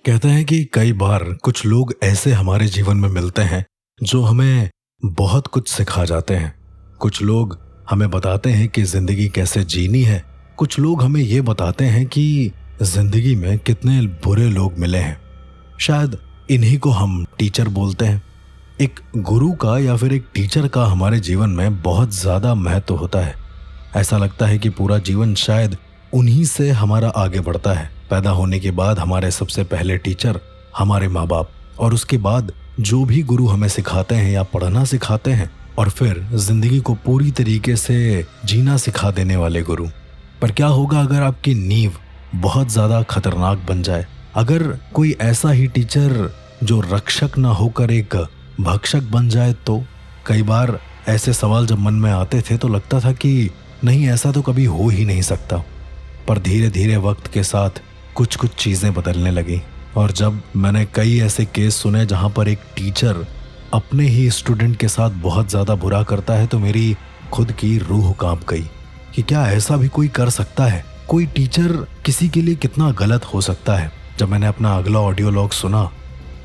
कहते हैं कि कई बार कुछ लोग ऐसे हमारे जीवन में मिलते हैं जो हमें बहुत कुछ सिखा जाते हैं। कुछ लोग हमें बताते हैं कि जिंदगी कैसे जीनी है। कुछ लोग हमें ये बताते हैं कि जिंदगी में कितने बुरे लोग मिले हैं। शायद इन्हीं को हम टीचर बोलते हैं। एक गुरु का या फिर एक टीचर का हमारे जीवन में बहुत ज़्यादा महत्व होता है। ऐसा लगता है कि पूरा जीवन शायद उन्हीं से हमारा आगे बढ़ता है। पैदा होने के बाद हमारे सबसे पहले टीचर हमारे माँ बाप, और उसके बाद जो भी गुरु हमें सिखाते हैं या पढ़ना सिखाते हैं, और फिर जिंदगी को पूरी तरीके से जीना सिखा देने वाले गुरु। पर क्या होगा अगर आपकी नींव बहुत ज़्यादा खतरनाक बन जाए? अगर कोई ऐसा ही टीचर जो रक्षक ना होकर एक भक्षक बन जाए तो? कई बार ऐसे सवाल जब मन में आते थे तो लगता था कि नहीं, ऐसा तो कभी हो ही नहीं सकता। पर धीरे धीरे वक्त के साथ कुछ कुछ चीज़ें बदलने लगी, और जब मैंने कई ऐसे केस सुने जहाँ पर एक टीचर अपने ही स्टूडेंट के साथ बहुत ज़्यादा बुरा करता है, तो मेरी खुद की रूह कांप गई कि क्या ऐसा भी कोई कर सकता है? कोई टीचर किसी के लिए कितना गलत हो सकता है? जब मैंने अपना अगला ऑडियो लॉग सुना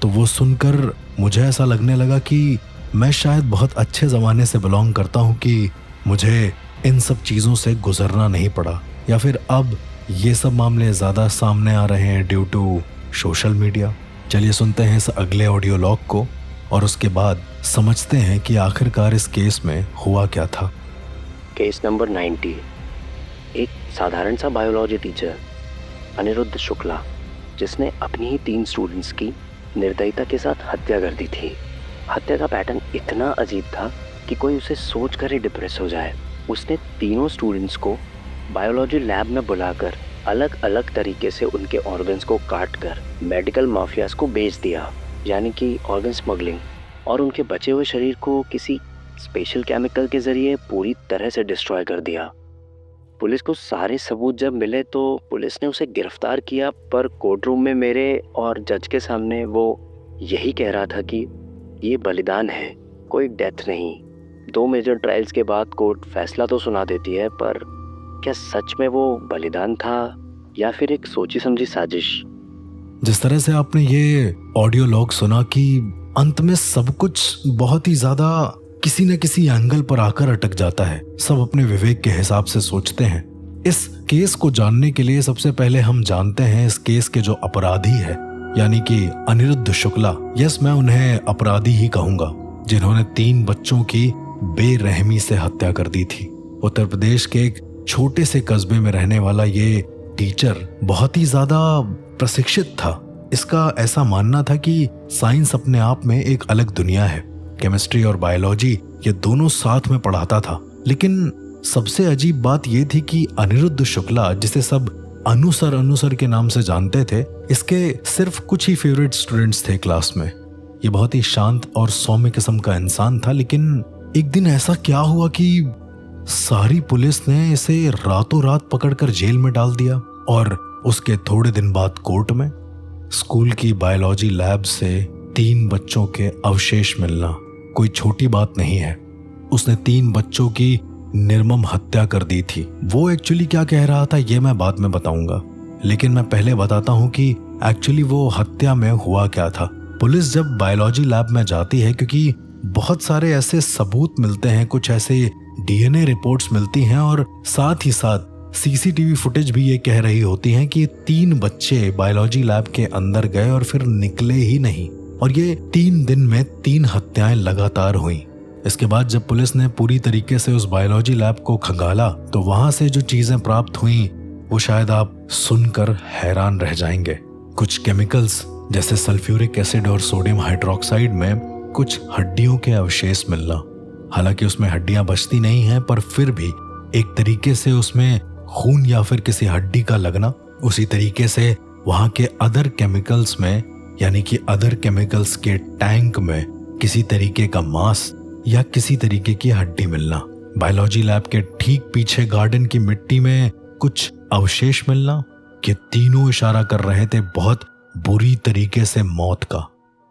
तो वो सुनकर मुझे ऐसा लगने लगा कि मैं शायद बहुत अच्छे ज़माने से बिलोंग करता हूँ कि मुझे इन सब चीज़ों से गुजरना नहीं पड़ा, या फिर अब ये सब मामले ज़्यादा सामने आ रहे हैं ड्यू टू सोशल मीडिया। चलिए सुनते हैं इस अगले ऑडियो लॉग को और उसके बाद समझते हैं कि आखिरकार इस केस में हुआ क्या था। Case number 90। एक साधारण सा बायोलॉजी टीचर अनिरुद्ध शुक्ला, जिसने अपनी ही 3 स्टूडेंट्स की निर्दयता के साथ हत्या कर दी थी। हत्या का पैटर्न इतना अजीब था कि कोई उसे सोच कर ही डिप्रेस हो जाए। उसने तीनों स्टूडेंट्स को बायोलॉजी लैब में बुलाकर अलग अलग तरीके से उनके ऑर्गन्स को काट कर मेडिकल माफियाज को बेच दिया, यानी कि ऑर्गन स्मगलिंग, और उनके बचे हुए शरीर को किसी स्पेशल केमिकल के ज़रिए पूरी तरह से डिस्ट्रॉय कर दिया। पुलिस को सारे सबूत जब मिले तो पुलिस ने उसे गिरफ्तार किया, पर कोर्ट रूम में मेरे और जज के सामने वो यही कह रहा था कि ये बलिदान है, कोई डेथ नहीं। 2 मेजर ट्रायल्स के बाद कोर्ट फैसला तो सुना देती है, पर क्या सच में वो बलिदान था या फिर एक सोची समझी साजिश? जिस तरह से आपने ये ऑडियो लॉग सुना कि अंत में सब कुछ बहुत ही ज्यादा किसी न किसी एंगल पर आकर अटक जाता है। सब अपने विवेक के हिसाब से सोचते हैं। इस केस को जानने के लिए सबसे पहले हम जानते हैं इस केस के जो अपराधी है, यानी कि अनिरुद्ध शुक्ला। यस, मैं उन्हें अपराधी ही कहूंगा, जिन्होंने 3 बच्चों की बेरहमी से हत्या कर दी थी। उत्तर प्रदेश के एक छोटे से कस्बे में रहने वाला ये टीचर बहुत ही ज्यादा प्रशिक्षित था। इसका ऐसा मानना था कि साइंस अपने आप में एक अलग दुनिया है। केमिस्ट्री और बायोलॉजी ये दोनों साथ में पढ़ाता था। लेकिन सबसे अजीब बात ये थी कि अनिरुद्ध शुक्ला, जिसे सब अनुसर के नाम से जानते थे, इसके सिर्फ कुछ ही फेवरेट स्टूडेंट्स थे क्लास में। ये बहुत ही शांत और सौम्य किस्म का इंसान था। लेकिन एक दिन ऐसा क्या हुआ कि सारी पुलिस ने इसे रातों रात पकड़कर जेल में डाल दिया, और उसके थोड़े दिन बाद कोर्ट में स्कूल की बायोलॉजी लैब से 3 बच्चों के अवशेष मिलना कोई छोटी बात नहीं है। उसने 3 बच्चों की निर्मम हत्या कर दी थी। वो एक्चुअली क्या कह रहा था ये मैं बाद में बताऊंगा, लेकिन मैं पहले बताता हूँ कि एक्चुअली वो हत्या में हुआ क्या था। पुलिस जब बायोलॉजी लैब में जाती है, क्योंकि बहुत सारे ऐसे सबूत मिलते हैं, कुछ ऐसे डीएनए रिपोर्ट्स मिलती हैं, और साथ ही साथ सीसीटीवी फुटेज भी ये कह रही होती हैं कि 3 बच्चे बायोलॉजी लैब के अंदर गए और फिर निकले ही नहीं, और ये 3 दिन में 3 हत्याएं लगातार हुई। इसके बाद जब पुलिस ने पूरी तरीके से उस बायोलॉजी लैब को खंगाला तो वहां से जो चीजें प्राप्त हुई वो शायद आप सुनकर हैरान रह जाएंगे। कुछ केमिकल्स जैसे सल्फ्यूरिक एसिड और सोडियम हाइड्रोक्साइड में कुछ हड्डियों के अवशेष मिलना। हालांकि उसमें हड्डियां बचती नहीं हैं, पर फिर भी एक तरीके से उसमें खून या फिर किसी हड्डी का लगना। उसी तरीके से वहां के अदर केमिकल्स में, यानी कि अदर केमिकल्स के टैंक में किसी तरीके का मांस या किसी तरीके की हड्डी मिलना। बायोलॉजी लैब के ठीक पीछे गार्डन की मिट्टी में कुछ अवशेष मिलना। ये तीनों इशारा कर रहे थे बहुत बुरी तरीके से मौत का।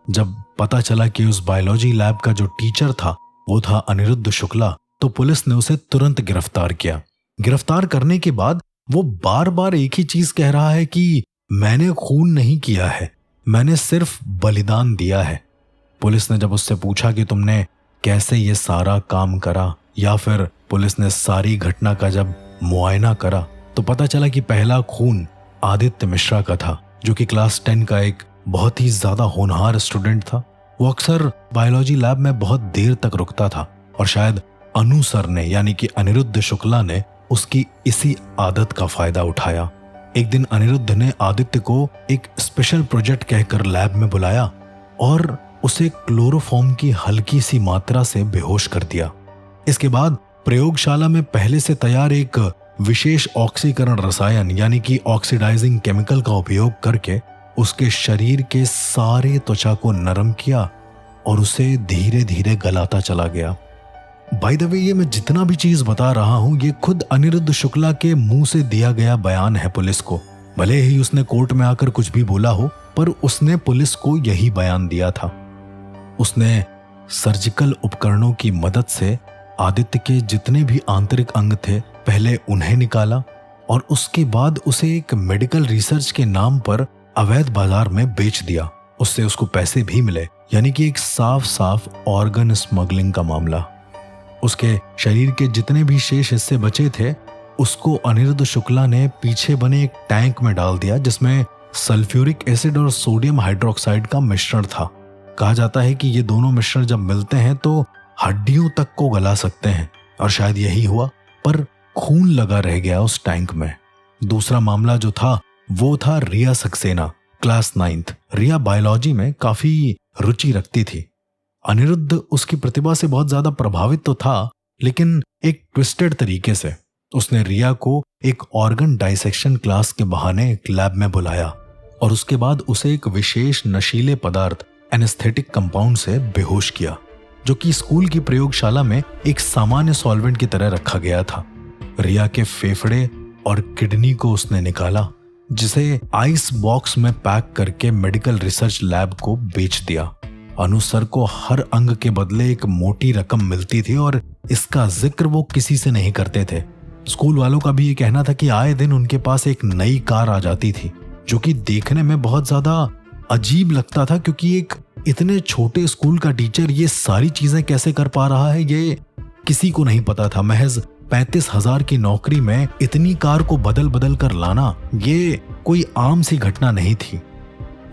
जब पता चला कि उस बायोलॉजी लैब का जो टीचर था वो था अनिरुद्ध शुक्ला, तो पुलिस ने उसे तुरंत गिरफ्तार किया। गिरफ्तार करने के बाद वो बार बार एक ही चीज कह रहा है कि मैंने खून नहीं किया है, मैंने सिर्फ बलिदान दिया है। पुलिस ने जब उससे पूछा कि तुमने कैसे ये सारा काम करा, या फिर पुलिस ने सारी घटना का जब मुआयना करा, तो पता चला कि पहला खून आदित्य मिश्रा का था, जो कि क्लास 10 का एक बहुत ही ज्यादा होनहार स्टूडेंट था। वो अक्सर बायोलॉजी लैब में बहुत देर तक रुकता था और शायद अनु सर ने यानी कि अनिरुद्ध शुक्ला ने उसकी इसी आदत का फायदा उठाया। एक दिन अनिरुद्ध ने आदित्य को एक स्पेशल प्रोजेक्ट कहकर लैब में बुलाया और उसे क्लोरोफॉर्म की हल्की सी मात्रा से बेहोश कर दिया। इसके बाद प्रयोगशाला में पहले से तैयार एक विशेष ऑक्सीकरण रसायन यानी कि ऑक्सीडाइजिंग केमिकल का उपयोग करके उसके शरीर के सारे त्वचा को नरम किया और उसे धीरे धीरे गलाता चला गया। बाय द वे, ये मैं जितना भी चीज बता रहा हूं ये खुद अनिरुद्ध शुक्ला के मुंह से दिया गया बयान है पुलिस को। भले ही उसने कोर्ट में आकर कुछ भी बोला हो, पर उसने पुलिस को यही बयान दिया था। उसने सर्जिकल उपकरणों की मदद से आदित्य के जितने भी आंतरिक अंग थे पहले उन्हें निकाला और उसके बाद उसे एक मेडिकल रिसर्च के नाम पर अवैध बाजार में बेच दिया। उससे उसको पैसे भी मिले, यानी कि एक साफ साफ ऑर्गन स्मगलिंग का मामला। उसके शरीर के जितने भी शेष हिस्से बचे थे उसको अनिरुद्ध शुक्ला ने पीछे बने एक टैंक में डाल दिया जिसमें सल्फ्यूरिक एसिड और सोडियम हाइड्रोक्साइड का मिश्रण था। कहा जाता है कि ये दोनों मिश्रण जब मिलते हैं तो हड्डियों तक को गला सकते हैं, और शायद यही हुआ, पर खून लगा रह गया उस टैंक में। दूसरा मामला जो था वो था रिया सक्सेना, क्लास 9th। रिया बायोलॉजी में काफी रुचि रखती थी। अनिरुद्ध उसकी प्रतिभा से बहुत ज्यादा प्रभावित तो था, लेकिन एक ट्विस्टेड तरीके से उसने रिया को एक ऑर्गन डाइसेक्शन क्लास के बहाने एक लैब में बुलाया और उसके बाद उसे एक विशेष नशीले पदार्थ एनेस्थेटिक कंपाउंड से बेहोश किया, जो कि स्कूल की प्रयोगशाला में एक सामान्य सॉल्वेंट की तरह रखा गया था। रिया के फेफड़े और किडनी को उसने निकाला, जिसे आइस बॉक्स में पैक करके मेडिकल रिसर्च लैब को बेच दिया। अनु सर को हर अंग के बदले एक मोटी रकम मिलती थी और इसका जिक्र वो किसी से नहीं करते थे। स्कूल वालों का भी ये कहना था कि आए दिन उनके पास एक नई कार आ जाती थी, जो कि देखने में बहुत ज्यादा अजीब लगता था, क्योंकि एक इतने छोटे स्कूल का टीचर ये सारी चीजें कैसे कर पा रहा है ये किसी को नहीं पता था। महज 35,000 की नौकरी में इतनी कार को बदल बदल कर लाना ये कोई आम सी घटना नहीं थी।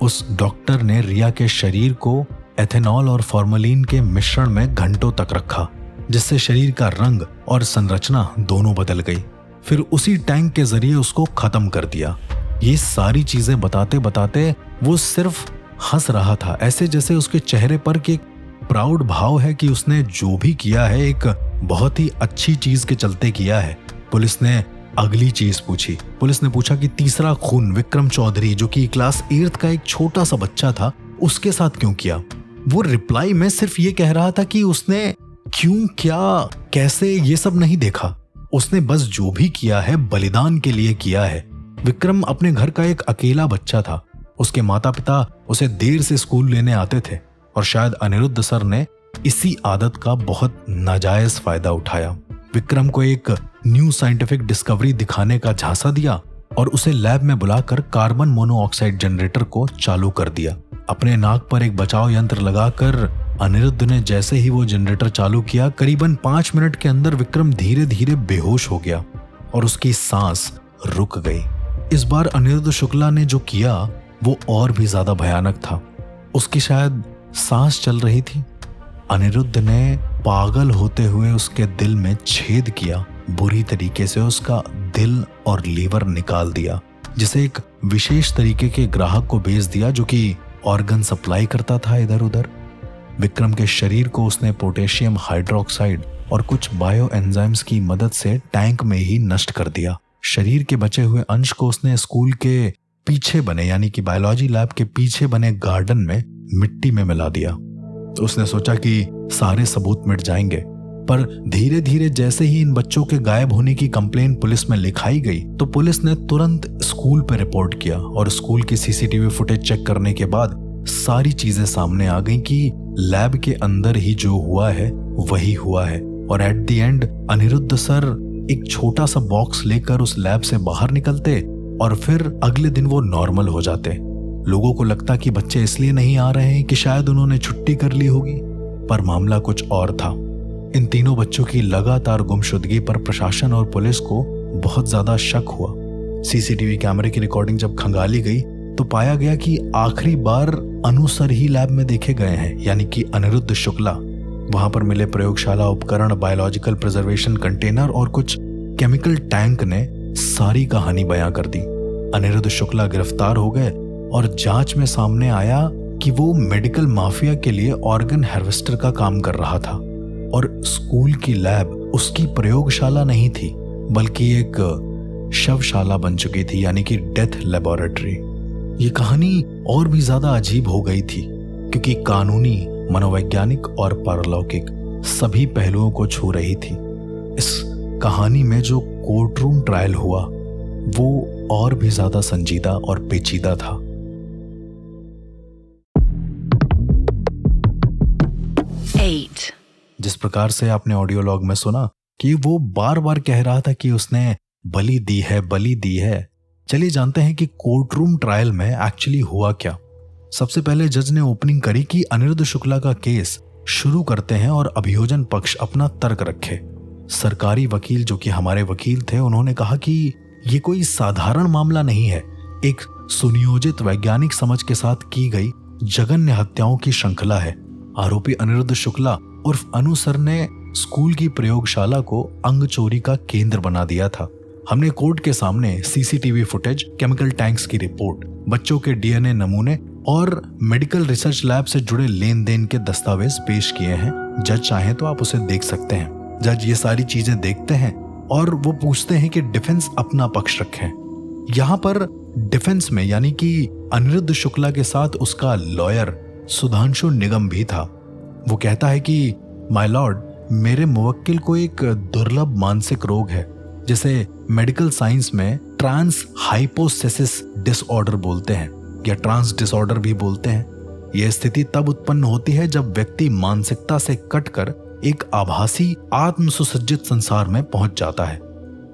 उस डॉक्टर ने रिया के शरीर को एथेनॉल और फॉर्मलिन के मिश्रण में घंटों तक रखा, जिससे शरीर का रंग और संरचना दोनों बदल गई। फिर उसी टैंक के जरिए उसको खत्म कर दिया। ये सारी चीजें बताते बताते वो सिर्फ हंस रहा था, ऐसे जैसे उसके चेहरे पर कि एक प्राउड भाव है कि उसने जो भी किया है एक बहुत ही अच्छी चीज के चलते किया है। पुलिस ने अगली चीज पूछी। पुलिस ने पूछा कि तीसरा खून विक्रम चौधरी, जो कि क्लास 8th का एक छोटा सा बच्चा था, उसके साथ क्यों किया। वो रिप्लाई में सिर्फ ये कह रहा था कि उसने क्यों, क्या, कैसे, ये सब नहीं देखा। उसने बस जो भी किया है बलिदान के लिए किया है। विक्रम अपने घर का एक अकेला बच्चा था। उसके माता पिता उसे देर से स्कूल लेने आते थे और शायद अनिरुद्ध सर ने इसी आदत का बहुत नाजायज फायदा उठाया। विक्रम को एक न्यू साइंटिफिक डिस्कवरी दिखाने का झांसा दिया और उसे लैब में बुलाकर कार्बन मोनोऑक्साइड जनरेटर को चालू कर दिया। अपने नाक पर एक बचाव यंत्र लगाकर अनिरुद्ध ने जैसे ही वो जनरेटर चालू किया, करीबन 5 मिनट के अंदर विक्रम धीरे धीरे बेहोश हो गया और उसकी सांस रुक गई। इस बार अनिरुद्ध शुक्ला ने जो किया वो और भी ज्यादा भयानक था। उसकी शायद सांस चल रही थी। अनिरुद्ध ने पागल होते हुए उसके दिल में छेद किया, बुरी तरीके से उसका दिल और लीवर निकाल दिया, जिसे एक विशेष तरीके के ग्राहक को बेच दिया जो कि ऑर्गन सप्लाई करता था इधर उधर। विक्रम के शरीर को उसने पोटेशियम हाइड्रोक्साइड और कुछ बायो एंजाइम्स की मदद से टैंक में ही नष्ट कर दिया। शरीर के बचे हुए अंश को उसने स्कूल के पीछे बने यानी कि बायोलॉजी लैब के पीछे बने गार्डन में मिट्टी में मिला दिया। तो उसने सोचा कि सारे सबूत मिट जाएंगे, पर धीरे धीरे जैसे ही इन बच्चों के गायब होने की कंप्लेन पुलिस में लिखाई गई तो पुलिस ने तुरंत स्कूल पर रिपोर्ट किया और स्कूल की सीसीटीवी फुटेज चेक करने के बाद सारी चीजें सामने आ गई कि लैब के अंदर ही जो हुआ है वही हुआ है। और at the end Aniruddh sir एक छोटा सा बॉक्स लेकर उस लैब से बाहर निकलते और फिर अगले दिन वो नॉर्मल हो जाते। लोगों को लगता कि बच्चे इसलिए नहीं आ रहे हैं कि शायद उन्होंने छुट्टी कर ली होगी, पर मामला कुछ और था। इन तीनों बच्चों की लगातार गुमशुदगी पर प्रशासन और पुलिस को बहुत ज्यादा शक हुआ। सीसीटीवी कैमरे की रिकॉर्डिंग जब खंगाली गई तो पाया गया कि आखिरी बार अनुसर ही लैब में देखे गए हैं, यानी कि अनिरुद्ध शुक्ला। वहां पर मिले प्रयोगशाला उपकरण, बायोलॉजिकल प्रिजर्वेशन कंटेनर और कुछ केमिकल टैंक ने सारी कहानी बयां कर दी। अनिरुद्ध शुक्ला गिरफ्तार हो गए और जांच में सामने आया कि वो मेडिकल माफिया के लिए ऑर्गन हार्वेस्टर का काम कर रहा था और स्कूल की लैब उसकी प्रयोगशाला नहीं थी बल्कि एक शवशाला बन चुकी थी, यानी कि डेथ लेबोरेटरी। ये कहानी और भी ज्यादा अजीब हो गई थी क्योंकि कानूनी, मनोवैज्ञानिक और पारलौकिक सभी पहलुओं को छू रही थी। इस कहानी में जो कोर्टरूम ट्रायल हुआ वो और भी ज्यादा संजीदा और पेचीदा था। जिस प्रकार से आपने ऑडियो लॉग में सुना कि वो बार बार कह रहा था कि उसने बलि दी है, बलि दी है। चलिए जानते हैं कि कोर्टरूम ट्रायल में एक्चुअली हुआ क्या। सबसे पहले जज ने ओपनिंग करी कि अनिरुद्ध शुक्ला का केस शुरू करते हैं और अभियोजन पक्ष अपना तर्क रखे। सरकारी वकील, जो कि हमारे वकील थे, उन्होंने कहा कि ये कोई साधारण मामला नहीं है, एक सुनियोजित वैज्ञानिक समझ के साथ की गई जघन्य हत्याओं की श्रृंखला है। आरोपी अनिरुद्ध शुक्ला उर्फ अनु सर ने स्कूल की प्रयोगशाला को अंग चोरी का केंद्र बना दिया था। हमने कोर्ट के सामने सीसीटीवी फुटेज, केमिकल टैंक्स की रिपोर्ट, बच्चों के डीएनए नमूने और मेडिकल रिसर्च लैब से जुड़े लेन देन के दस्तावेज पेश किए हैं। जज चाहे तो आप उसे देख सकते हैं। जज ये सारी चीजें देखते हैं और वो पूछते हैं कि डिफेंस अपना पक्ष रखे। यहाँ पर डिफेंस में, यानी कि अनिरुद्ध शुक्ला के साथ उसका लॉयर सुधांशु निगम भी था। वो कहता है कि माय लॉर्ड, मेरे मुवक्किल को एक दुर्लभ मानसिक रोग है जिसे मेडिकल साइंस में ट्रांस हाइपोसेसिस डिसऑर्डर बोलते हैं या ट्रांस डिसऑर्डर भी बोलते हैं। यह स्थिति तब उत्पन्न होती है जब व्यक्ति मानसिकता से कटकर एक आभासी आत्म सुसज्जित संसार में पहुंच जाता है।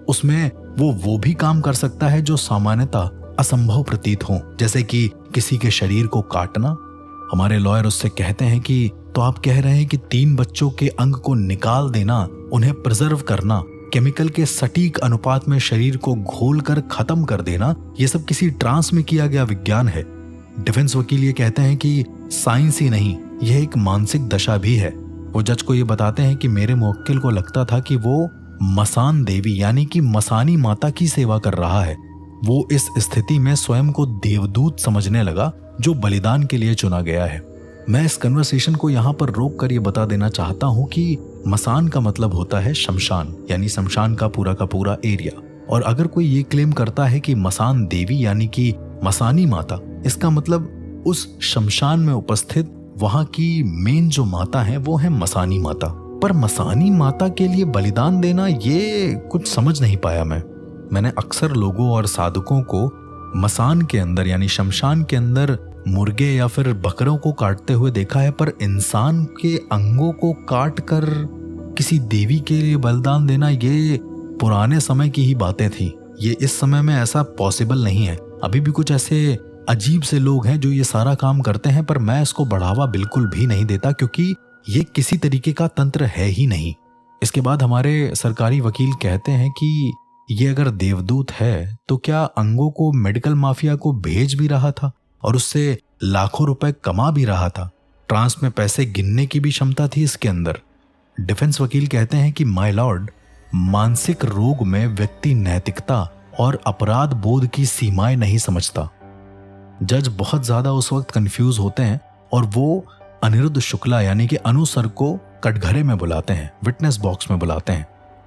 उसमें वो भी काम कर सकता है जो सामान्यतः असंभव प्रतीत हो, जैसे कि किसी के शरीर को काटना। हमारे लॉयर उससे कहते हैं कि तो आप कह रहे हैं कि 3 बच्चों के अंग को निकाल देना, उन्हें प्रिजर्व करना, केमिकल के सटीक अनुपात में शरीर को घोल कर खत्म कर देना, ये सब किसी ट्रांस में किया गया विज्ञान है। डिफेंस वकील ये कहते हैं कि साइंस ही नहीं, यह एक मानसिक दशा भी है। वो जज को ये बताते हैं कि मेरे मुवक्किल को लगता था कि वो मसान देवी, यानी कि मसानी माता की सेवा कर रहा है। वो इस स्थिति में स्वयं को देवदूत समझने लगा जो बलिदान के लिए चुना गया है। मैं इस कन्वर्सेशन को यहाँ पर रोक कर ये बता देना चाहता हूँ कि मसान का मतलब होता है शमशान, यानी शमशान का पूरा एरिया। और अगर कोई ये क्लेम करता है कि मसान देवी यानी कि मसानी माता, इसका मतलब उस शमशान में उपस्थित वहां की मेन जो माता है वो है मसानी माता। पर मसानी माता के लिए बलिदान देना, ये कुछ समझ नहीं पाया मैंने अक्सर लोगों और साधुकों को मसान के अंदर यानी शमशान के अंदर मुर्गे या फिर बकरों को काटते हुए देखा है, पर इंसान के अंगों को काट कर किसी देवी के लिए बलिदान देना, ये पुराने समय की ही बातें थी। ये इस समय में ऐसा पॉसिबल नहीं है। अभी भी कुछ ऐसे अजीब से लोग हैं जो ये सारा काम करते हैं, पर मैं इसको बढ़ावा बिल्कुल भी नहीं देता क्योंकि ये किसी तरीके का तंत्र है ही नहीं। इसके बाद हमारे सरकारी वकील कहते हैं कि ये अगर देवदूत है तो क्या अंगों को मेडिकल माफिया को भेज भी रहा था और उससे लाखों रुपए कमा भी रहा था। ट्रांस में पैसे गिनने की भी क्षमता थी इसके अंदर। डिफेंस वकील कहते हैं कि माय लॉर्ड, मानसिक रोग में व्यक्ति नैतिकता और अपराध बोध की सीमाएं नहीं समझता। जज बहुत ज्यादा उस वक्त कंफ्यूज होते हैं और वो अनिरुद्ध शुक्ला यानी कि अनु सर को कटघरे में बुलाते हैं, विटनेस बॉक्स में बुलाते हैं।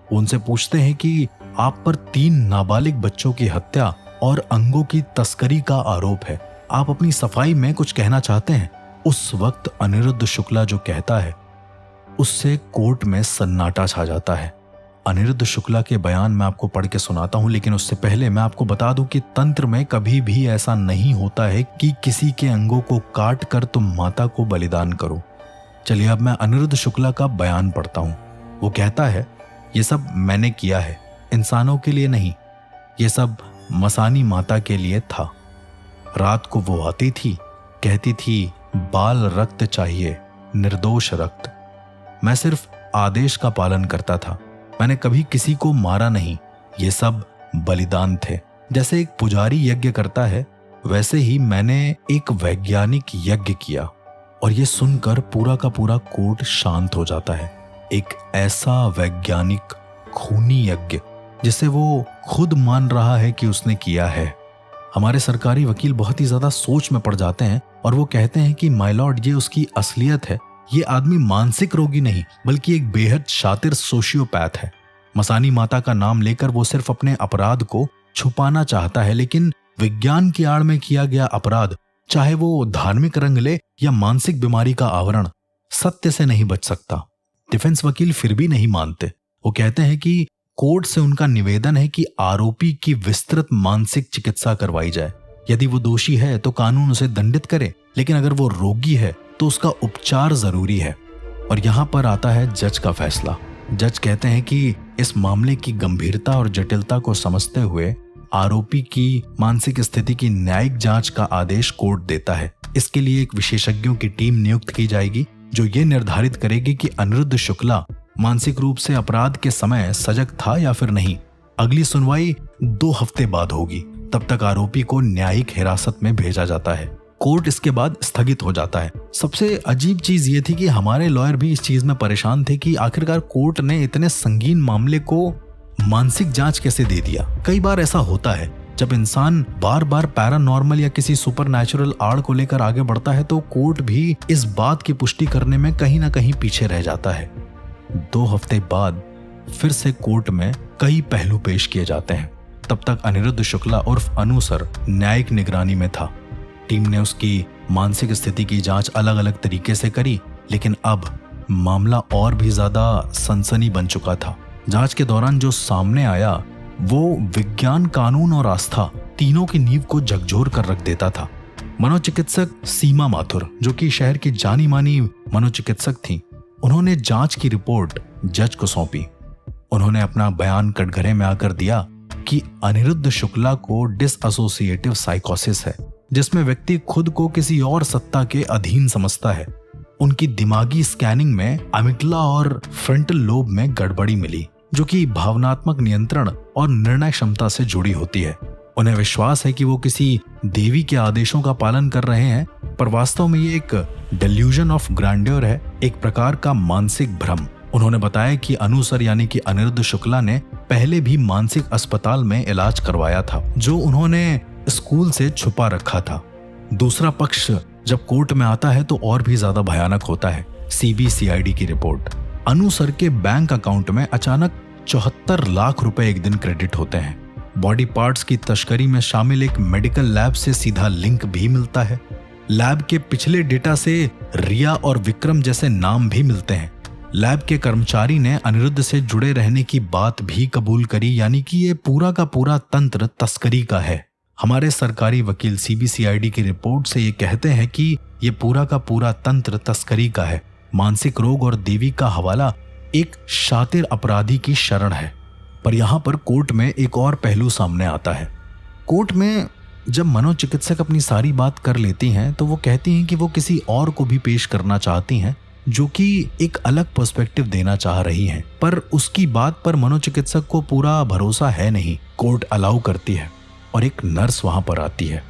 उनसे पूछते हैं कि आप पर 3 नाबालिग बच्चों की हत्या और अंगों की तस्करी का आरोप है, आप अपनी सफाई में कुछ कहना चाहते हैं। उस वक्त अनिरुद्ध शुक्ला जो कहता है उससे कोर्ट में सन्नाटा छा जाता है। अनिरुद्ध शुक्ला के बयान मैं आपको पढ़ के सुनाता हूं, लेकिन उससे पहले मैं आपको बता दूं कि तंत्र में कभी भी ऐसा नहीं होता है कि किसी के अंगों को काट कर तुम माता को बलिदान करो। चलिए अब मैं अनिरुद्ध शुक्ला का बयान पढ़ता हूं। वो कहता है, ये सब मैंने किया है, इंसानों के लिए नहीं, ये सब मसानी माता के लिए था। रात को वो आती थी, कहती थी बाल रक्त चाहिए, निर्दोष रक्त। मैं सिर्फ आदेश का पालन करता था, मैंने कभी किसी को मारा नहीं। ये सब बलिदान थे। जैसे एक पुजारी यज्ञ करता है, वैसे ही मैंने एक वैज्ञानिक यज्ञ किया। और ये सुनकर पूरा का पूरा कोर्ट शांत हो जाता है। एक ऐसा वैज्ञानिक खूनी यज्ञ जिसे वो खुद मान रहा है कि उसने किया है। हमारे सरकारी वकील बहुत ही ज्यादा सोच में पड़ जाते हैं और वो कहते हैं कि माय लॉर्ड, ये उसकी असलियत है। ये आदमी मानसिक रोगी नहीं बल्कि एक बेहद शातिर सोशियोपैथ है। मसानी माता का नाम लेकर वो सिर्फ अपने अपराध को छुपाना चाहता है, लेकिन विज्ञान की आड़ में किया गया अपराध, चाहे वो धार्मिक रंग ले या मानसिक बीमारी का आवरण, सत्य से नहीं बच सकता। डिफेंस वकील फिर भी नहीं मानते। वो कहते हैं कि कोर्ट से उनका निवेदन है कि आरोपी की विस्तृत मानसिक चिकित्सा करवाई जाए। यदि वो दोषी है तो कानून उसे दंडित करे, लेकिन अगर वो रोगी है तो उसका उपचार जरूरी है। और यहां पर आता है जज का फैसला। जज कहते हैं कि इस मामले की गंभीरता और जटिलता को समझते हुए आरोपी की मानसिक स्थिति की न्यायिक जांच का आदेश कोर्ट देता है। इसके लिए एक विशेषज्ञों की टीम नियुक्त की जाएगी जो ये निर्धारित करेगी कि अनिरुद्ध शुक्ला मानसिक रूप से अपराध के समय सजग था या फिर नहीं। अगली सुनवाई 2 हफ्ते बाद होगी। तब तक आरोपी को न्यायिक हिरासत में भेजा जाता है। कोर्ट इसके बाद स्थगित हो जाता है। सबसे अजीब चीज ये थी कि हमारे लॉयर भी इस चीज में परेशान थे कि आखिरकार कोर्ट ने इतने संगीन मामले को मानसिक जांच कैसे दे दिया। कई बार ऐसा होता है जब इंसान बार बार पैरानॉर्मल या किसी सुपरनैचुरल आड़ को लेकर आगे बढ़ता है तो कोर्ट भी इस बात की पुष्टि करने में कहीं ना कहीं पीछे रह जाता है। 2 हफ्ते बाद फिर से कोर्ट में कई पहलू पेश किए जाते हैं। तब तक अनिरुद्ध शुक्ला उर्फ अनु सर न्यायिक निगरानी में था। टीम ने उसकी मानसिक स्थिति की जांच अलग अलग तरीके से करी, लेकिन अब मामला और भी ज्यादा सनसनी बन चुका था। जांच के दौरान जो सामने आया वो विज्ञान, कानून और आस्था तीनों की नींव को झकझोर कर रख देता था। मनोचिकित्सक सीमा माथुर, जो कि शहर की जानी मानी मनोचिकित्सक थी, उन्होंने जांच की रिपोर्ट जज को सौंपी। उन्होंने अपना बयान कटघरे में आकर दिया कि अनिरुद्ध शुक्ला को डिसएसोसिएटिव साइकोसिस है, जिसमें व्यक्ति खुद को किसी और सत्ता के अधीन समझता है। उनकी दिमागी स्कैनिंग में अमिगडाला और फ्रंटल लोब में गड़बड़ी मिली, जो कि भावनात्मक नियंत्रण और निर्णय क्षमता से जुड़ी होती है। उन्हें विश्वास है कि वो किसी देवी के आदेशों का पालन कर रहे हैं, पर वास्तव में ये एक डेल्यूजन ऑफ ग्रैंड्योर है, एक प्रकार का मानसिक भ्रम। उन्होंने बताया कि अनु सर यानी कि अनिरुद्ध शुक्ला ने पहले भी मानसिक अस्पताल में इलाज करवाया था, जो उन्होंने स्कूल से छुपा रखा था। दूसरा पक्ष जब कोर्ट में आता है तो और भी ज्यादा भयानक होता है। CBCID की रिपोर्ट, अनु सर के बैंक अकाउंट में अचानक 74 लाख रुपए एक दिन क्रेडिट होते हैं। बॉडी पार्ट्स की तस्करी में शामिल एक मेडिकल लैब से सीधा लिंक भी मिलता है। लैब के पिछले डेटा से रिया और विक्रम जैसे नाम भी मिलते हैं। लैब के कर्मचारी ने अनिरुद्ध से जुड़े रहने की बात भी कबूल करी, यानी कि ये पूरा का पूरा तंत्र तस्करी का है। हमारे सरकारी वकील CBCID की रिपोर्ट से ये कहते हैं कि ये पूरा का पूरा तंत्र तस्करी का है। मानसिक रोग और देवी का हवाला एक शातिर अपराधी की शरण है। पर यहाँ पर कोर्ट में एक और पहलू सामने आता है। कोर्ट में जब मनोचिकित्सक अपनी सारी बात कर लेती हैं तो वो कहती हैं कि वो किसी और को भी पेश करना चाहती हैं, जो कि एक अलग पर्सपेक्टिव देना चाह रही हैं, पर उसकी बात पर मनोचिकित्सक को पूरा भरोसा है नहीं। कोर्ट अलाउ करती है और एक नर्स वहां पर आती है।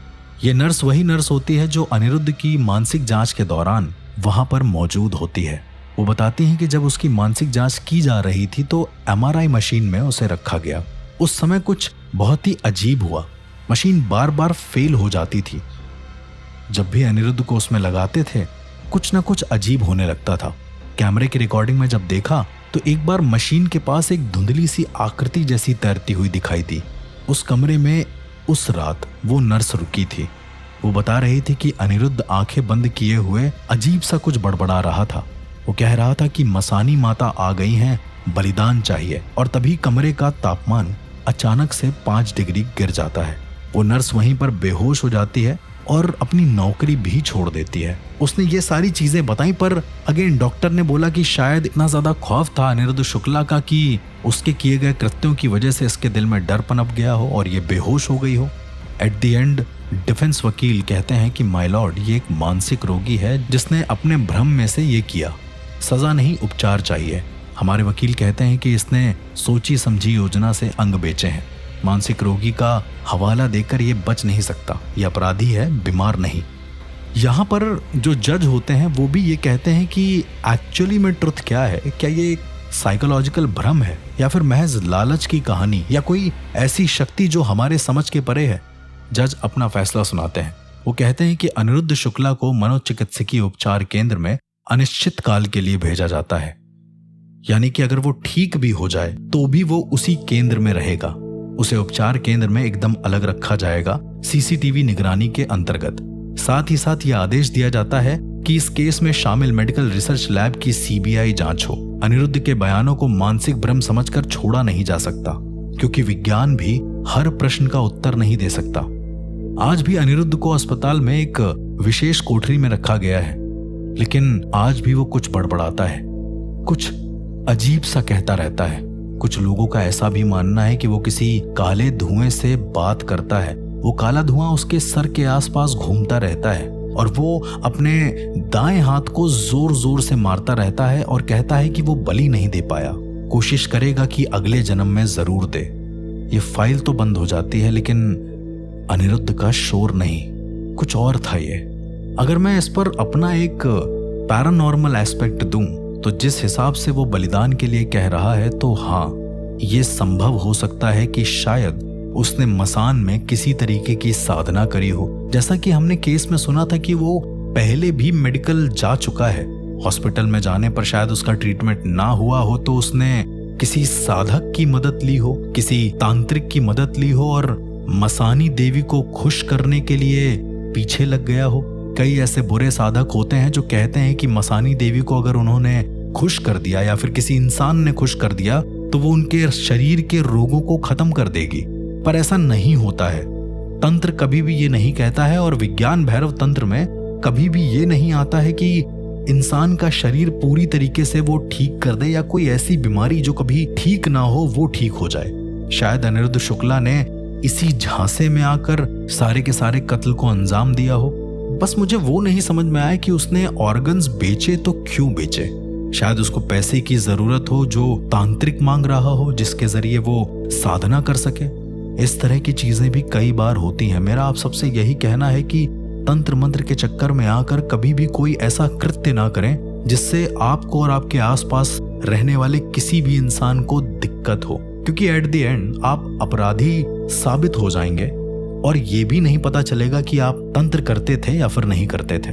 ये नर्स वही नर्स होती है जो अनिरुद्ध की मानसिक जांच के दौरान वहां पर मौजूद होती है। वो बताती हैं कि जब उसकी मानसिक जांच की जा रही थी तो MRI मशीन में उसे रखा गया। उस समय कुछ बहुत ही अजीब हुआ। मशीन बार बार फेल हो जाती थी। जब भी अनिरुद्ध को उसमें लगाते थे कुछ ना कुछ अजीब होने लगता था। कैमरे की रिकॉर्डिंग में जब देखा तो एक बार मशीन के पास एक धुंधली सी आकृति जैसी तैरती हुई दिखाई दी। उस कमरे में उस रात वो नर्स रुकी थी। वो बता रही थी कि अनिरुद्ध आंखें बंद किए हुए अजीब सा कुछ बड़बड़ा रहा था। वो कह रहा था कि मसानी माता आ गई हैं, बलिदान चाहिए। और तभी कमरे का तापमान अचानक से 5 डिग्री गिर जाता है। वो नर्स वहीं पर बेहोश हो जाती है और अपनी नौकरी भी छोड़ देती है। उसने ये सारी चीजें बताई, पर अगेन डॉक्टर ने बोला कि शायद इतना ज्यादा खौफ था अनिरुद्ध शुक्ला का कि उसके किए गए कृत्यों की वजह से इसके दिल में डर पनप गया हो और ये बेहोश हो गई हो। एट द एंड डिफेंस वकील कहते हैं कि माय लॉर्ड, ये एक मानसिक रोगी है जिसने अपने भ्रम में से ये किया। सजा नहीं, उपचार चाहिए। हमारे वकील कहते हैं कि इसने सोची समझी योजना से अंग बेचे हैं। मानसिक रोगी का हवाला देकर ये बच नहीं सकता। ये अपराधी है, बीमार नहीं। यहाँ पर जो जज होते हैं वो भी ये कहते हैं कि एक्चुअली में ट्रुथ क्या है, क्या ये एक साइकोलॉजिकल भ्रम है या फिर महज लालच की कहानी या कोई ऐसी शक्ति जो हमारे समझ के परे है। जज अपना फैसला सुनाते हैं। वो कहते हैं कि अनिरुद्ध शुक्ला को मनोचिकित्सकीय उपचार केंद्र में अनिश्चित काल के लिए भेजा जाता है, यानी कि अगर वो ठीक भी हो जाए तो भी वो उसी केंद्र में रहेगा। उसे उपचार केंद्र में एकदम अलग रखा जाएगा, सीसीटीवी निगरानी के अंतर्गत। साथ ही साथ यह आदेश दिया जाता है कि इस केस में शामिल मेडिकल रिसर्च लैब की सीबीआई जांच हो। अनिरुद्ध के बयानों को मानसिक भ्रम समझकर छोड़ा नहीं जा सकता, क्योंकि विज्ञान भी हर प्रश्न का उत्तर नहीं दे सकता। आज भी अनिरुद्ध को अस्पताल में एक विशेष कोठरी में रखा गया है, लेकिन आज भी वो कुछ बड़बड़ाता है, कुछ अजीब सा कहता रहता है। कुछ लोगों का ऐसा भी मानना है कि वो किसी काले धुएं से बात करता है। वो काला धुआं उसके सर के आसपास घूमता रहता है और वो अपने दाएं हाथ को जोर जोर से मारता रहता है और कहता है कि वो बलि नहीं दे पाया, कोशिश करेगा कि अगले जन्म में जरूर दे। ये फाइल तो बंद हो जाती है, लेकिन अनिरुद्ध का शोर नहीं, कुछ और था ये। अगर मैं इस पर अपना एक पैरानॉर्मल एस्पेक्ट दूं तो जिस हिसाब से वो बलिदान के लिए कह रहा है, तो हाँ, ये संभव हो सकता है कि शायद उसने मसान में किसी तरीके की साधना करी हो। जैसा कि हमने केस में सुना था कि वो पहले भी मेडिकल जा चुका है। हॉस्पिटल में जाने पर शायद उसका ट्रीटमेंट ना हुआ हो तो उसने किसी साधक की मदद ली हो, किसी तांत्रिक की मदद ली हो और मसानी देवी को खुश करने के लिए पीछे लग गया हो। कई ऐसे बुरे साधक होते हैं जो कहते हैं कि मसानी देवी को अगर उन्होंने खुश कर दिया या फिर किसी इंसान ने खुश कर दिया तो वो उनके शरीर के रोगों को खत्म कर देगी, पर ऐसा नहीं होता है। तंत्र कभी भी ये नहीं कहता है और विज्ञान भैरव तंत्र में कभी भी ये नहीं आता है कि इंसान का शरीर पूरी तरीके से वो ठीक कर दे या कोई ऐसी बीमारी जो कभी ठीक ना हो वो ठीक हो जाए। शायद अनिरुद्ध शुक्ला ने इसी झांसे में आकर सारे के सारे कत्ल को अंजाम दिया हो। बस मुझे वो नहीं समझ में आया कि उसने ऑर्गन्स बेचे तो क्यों बेचे। शायद उसको पैसे की जरूरत हो जो तांत्रिक मांग रहा हो, जिसके जरिए वो साधना कर सके। इस तरह की चीजें भी कई बार होती हैं। मेरा आप सबसे यही कहना है कि तंत्र मंत्र के चक्कर में आकर कभी भी कोई ऐसा कृत्य ना करें जिससे आपको और आपके आसपास रहने वाले किसी भी इंसान को दिक्कत हो, क्योंकि एट द एंड आप अपराधी साबित हो जाएंगे और ये भी नहीं पता चलेगा कि आप तंत्र करते थे या फिर नहीं करते थे।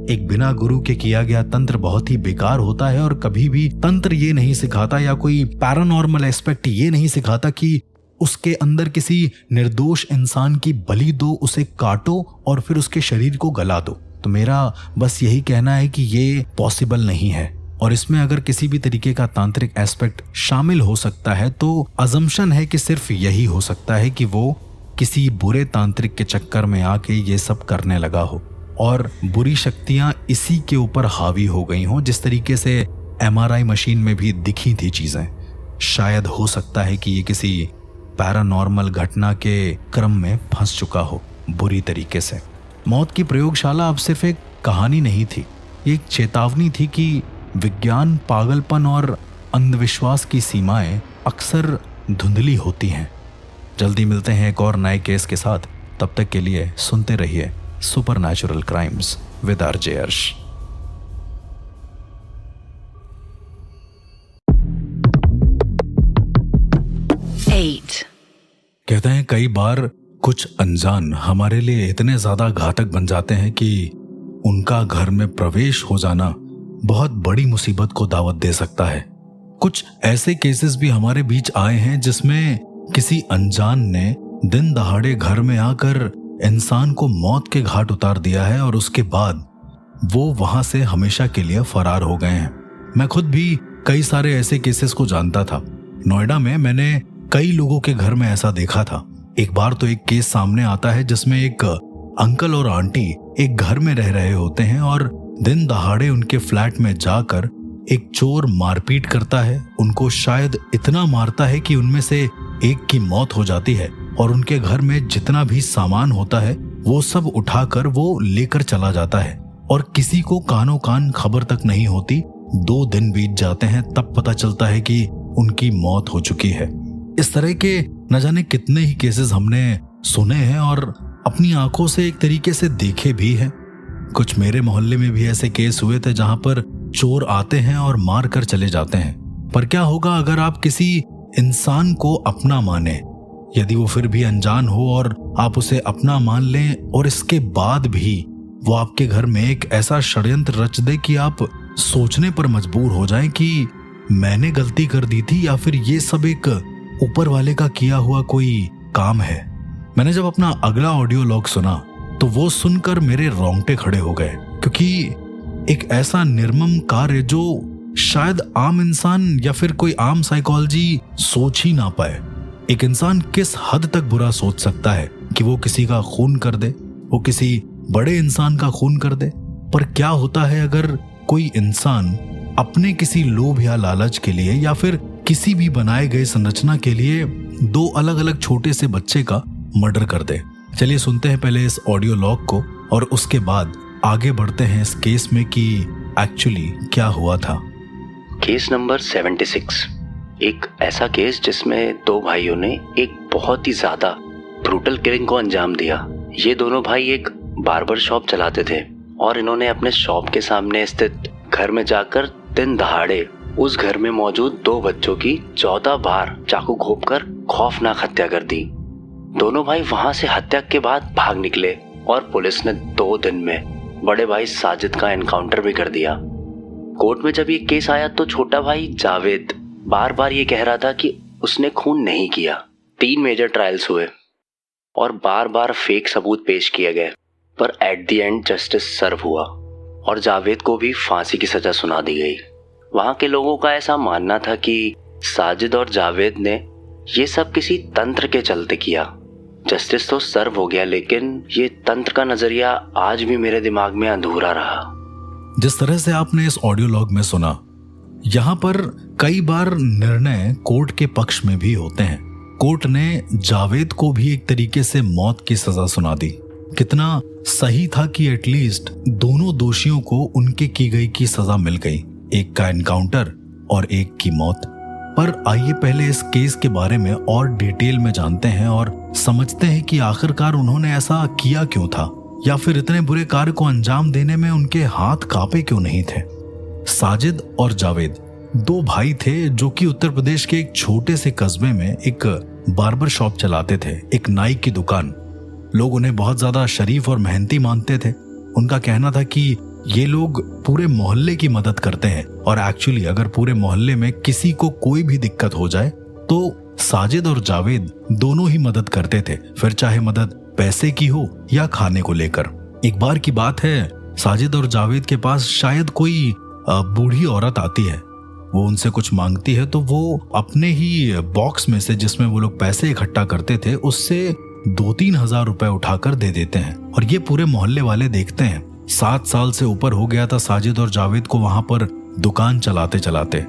एक बिना गुरु के किया गया तंत्र बहुत ही बेकार होता है और कभी भी तंत्र ये नहीं सिखाता या कोई पैरानॉर्मल एस्पेक्ट ये नहीं सिखाता कि उसके अंदर किसी निर्दोष इंसान की बलि दो, उसे काटो और फिर उसके शरीर को गला दो। तो मेरा बस यही कहना है कि ये पॉसिबल नहीं है और इसमें अगर किसी भी तरीके का तांत्रिक एस्पेक्ट शामिल हो सकता है तो अजम्पशन है कि सिर्फ यही हो सकता है कि वो किसी बुरे तांत्रिक के चक्कर में आके ये सब करने लगा हो और बुरी शक्तियां इसी के ऊपर हावी हो गई हों, जिस तरीके से MRI मशीन में भी दिखी थी चीजें। शायद हो सकता है कि ये किसी पैरानॉर्मल घटना के क्रम में फंस चुका हो बुरी तरीके से। मौत की प्रयोगशाला अब सिर्फ एक कहानी नहीं थी, एक चेतावनी थी कि विज्ञान, पागलपन और अंधविश्वास की सीमाएं अक्सर धुंधली होती हैं। जल्दी मिलते हैं एक और नए केस के साथ, तब तक के लिए सुनते रहिए सुपरनैचुरल क्राइम्स विद RJ अर्श। कहते हैं कई बार कुछ अनजान हमारे लिए इतने ज्यादा घातक बन जाते हैं कि उनका घर में प्रवेश हो जाना बहुत बड़ी मुसीबत को दावत दे सकता है। कुछ ऐसे केसेस भी हमारे बीच आए हैं जिसमें किसी अनजान ने दिन दहाड़े घर में आकर इंसान को मौत के घाट उतार दिया है और उसके बाद वो वहां से हमेशा के लिए फरार हो गए हैं। मैं खुद भी कई सारे ऐसे केसेस को जानता था। नोएडा में मैंने कई लोगों के घर में ऐसा देखा था। एक बार तो एक केस सामने आता है जिसमें एक अंकल और आंटी एक घर में रह रहे होते हैं और दिन दहाड़े उनके फ्लैट में जाकर एक चोर मारपीट करता है। उनको शायद इतना मारता है कि उनमें से एक की मौत हो जाती है और उनके घर में जितना भी सामान होता है वो सब उठाकर वो लेकर चला जाता है और किसी को कानों कान खबर तक नहीं होती। 2 दिन बीत जाते हैं, तब पता चलता है कि उनकी मौत हो चुकी है। इस तरह के न जाने कितने ही केसेस हमने सुने हैं और अपनी आंखों से एक तरीके से देखे भी हैं। कुछ मेरे मोहल्ले में भी ऐसे केस हुए थे जहां पर चोर आते हैं और मार कर चले जाते हैं। पर क्या होगा अगर आप किसी इंसान को अपना माने, यदि वो फिर भी अनजान हो और आप उसे अपना मान लें और इसके बाद भी वो आपके घर में एक ऐसा षड्यंत्र रच दे कि आप सोचने पर मजबूर हो जाएं कि मैंने गलती कर दी थी या फिर ये सब एक ऊपर वाले का किया हुआ कोई काम है। मैंने जब अपना अगला ऑडियो लॉग सुना तो वो सुनकर मेरे रोंगटे खड़े हो गए, क्योंकि एक ऐसा निर्मम कार्य जो शायद आम इंसान या फिर कोई आम साइकोलॉजी सोच ही ना पाए। एक इंसान किस हद तक बुरा सोच सकता है कि वो किसी का खून कर दे, वो किसी बड़े इंसान का खून कर दे। पर क्या होता है अगर कोई इंसान अपने किसी लोभ या लालच के लिए या फिर किसी भी बनाए गए संरचना के लिए 2 अलग अलग छोटे से बच्चे का मर्डर कर दे। चलिए सुनते हैं पहले इस ऑडियो लॉग को और उसके बाद आगे बढ़ते हैं इस केस में कि एक्चुअली क्या हुआ था। केस नंबर 76, एक ऐसा केस जिसमें 2 भाइयों ने एक बहुत ही ज्यादा ब्रूटल किलिंग को अंजाम दिया। ये दोनों भाई एक बार्बर शॉप चलाते थे और इन्होंने अपने शॉप के सामने स्थित घर में जाकर दिन दहाड़े उस घर में मौजूद 2 बच्चों की 14 बार चाकू घोंपकर खौफनाक हत्या कर दी। दोनों भाई वहां से हत्या के बाद भाग निकले और पुलिस ने 2 दिन में बड़े भाई साजिद का एनकाउंटर भी कर दिया। कोर्ट में जब ये केस आया तो छोटा भाई जावेद बार बार ये कह रहा था कि उसने खून नहीं किया। 3 मेजर ट्रायल्स हुए और बार बार फेक सबूत पेश किए गए, पर एट द एंड जस्टिस सर्व हुआ और जावेद को भी फांसी की सजा सुना दी गई। वहां के लोगों का ऐसा मानना था कि साजिद और जावेद ने ये सब किसी तंत्र के चलते किया। जस्टिस तो सर्व हो गया, लेकिन ये तंत्र का नजरिया आज भी मेरे दिमाग में अधूरा रहा। जिस तरह से आपने इस ऑडियो लॉग में सुना, यहाँ पर कई बार निर्णय कोर्ट के पक्ष में भी होते हैं। कोर्ट ने जावेद को भी एक तरीके से मौत की सजा सुना दी। कितना सही था कि एटलीस्ट दोनों दोषियों को उनके की गई की सजा मिल गई, एक का एनकाउंटर और एक की मौत। पर आइए पहले इस केस के बारे में और डिटेल में जानते हैं और समझते हैं कि आखिरकार उन्होंने ऐसा किया क्यों था, या फिर इतने बुरे कार्य को अंजाम देने में उनके हाथ कांपे क्यों नहीं थे। साजिद और जावेद 2 भाई थे जो कि उत्तर प्रदेश के एक छोटे से कस्बे में एक बार्बर शॉप चलाते थे, एक नाई की दुकान। लोग उन्हें बहुत ज्यादा शरीफ और मेहनती मानते थे। उनका कहना था कि ये लोग पूरे मोहल्ले की मदद करते हैं और एक्चुअली अगर पूरे मोहल्ले में किसी को कोई भी दिक्कत हो जाए तो साजिद और जावेद दोनों ही मदद करते थे, फिर चाहे मदद पैसे की हो या खाने को लेकर। एक बार की बात है, साजिद और जावेद के पास शायद कोई बूढ़ी औरत आती है। वो उनसे कुछ मांगती है तो वो अपने ही बॉक्स में से, जिसमें वो लोग पैसे इकट्ठा करते थे, उससे 2-3 हजार रुपए उठाकर दे देते हैं और ये पूरे मोहल्ले वाले देखते हैं। 7 साल से ऊपर हो गया था साजिद और जावेद को वहां पर दुकान चलाते चलाते।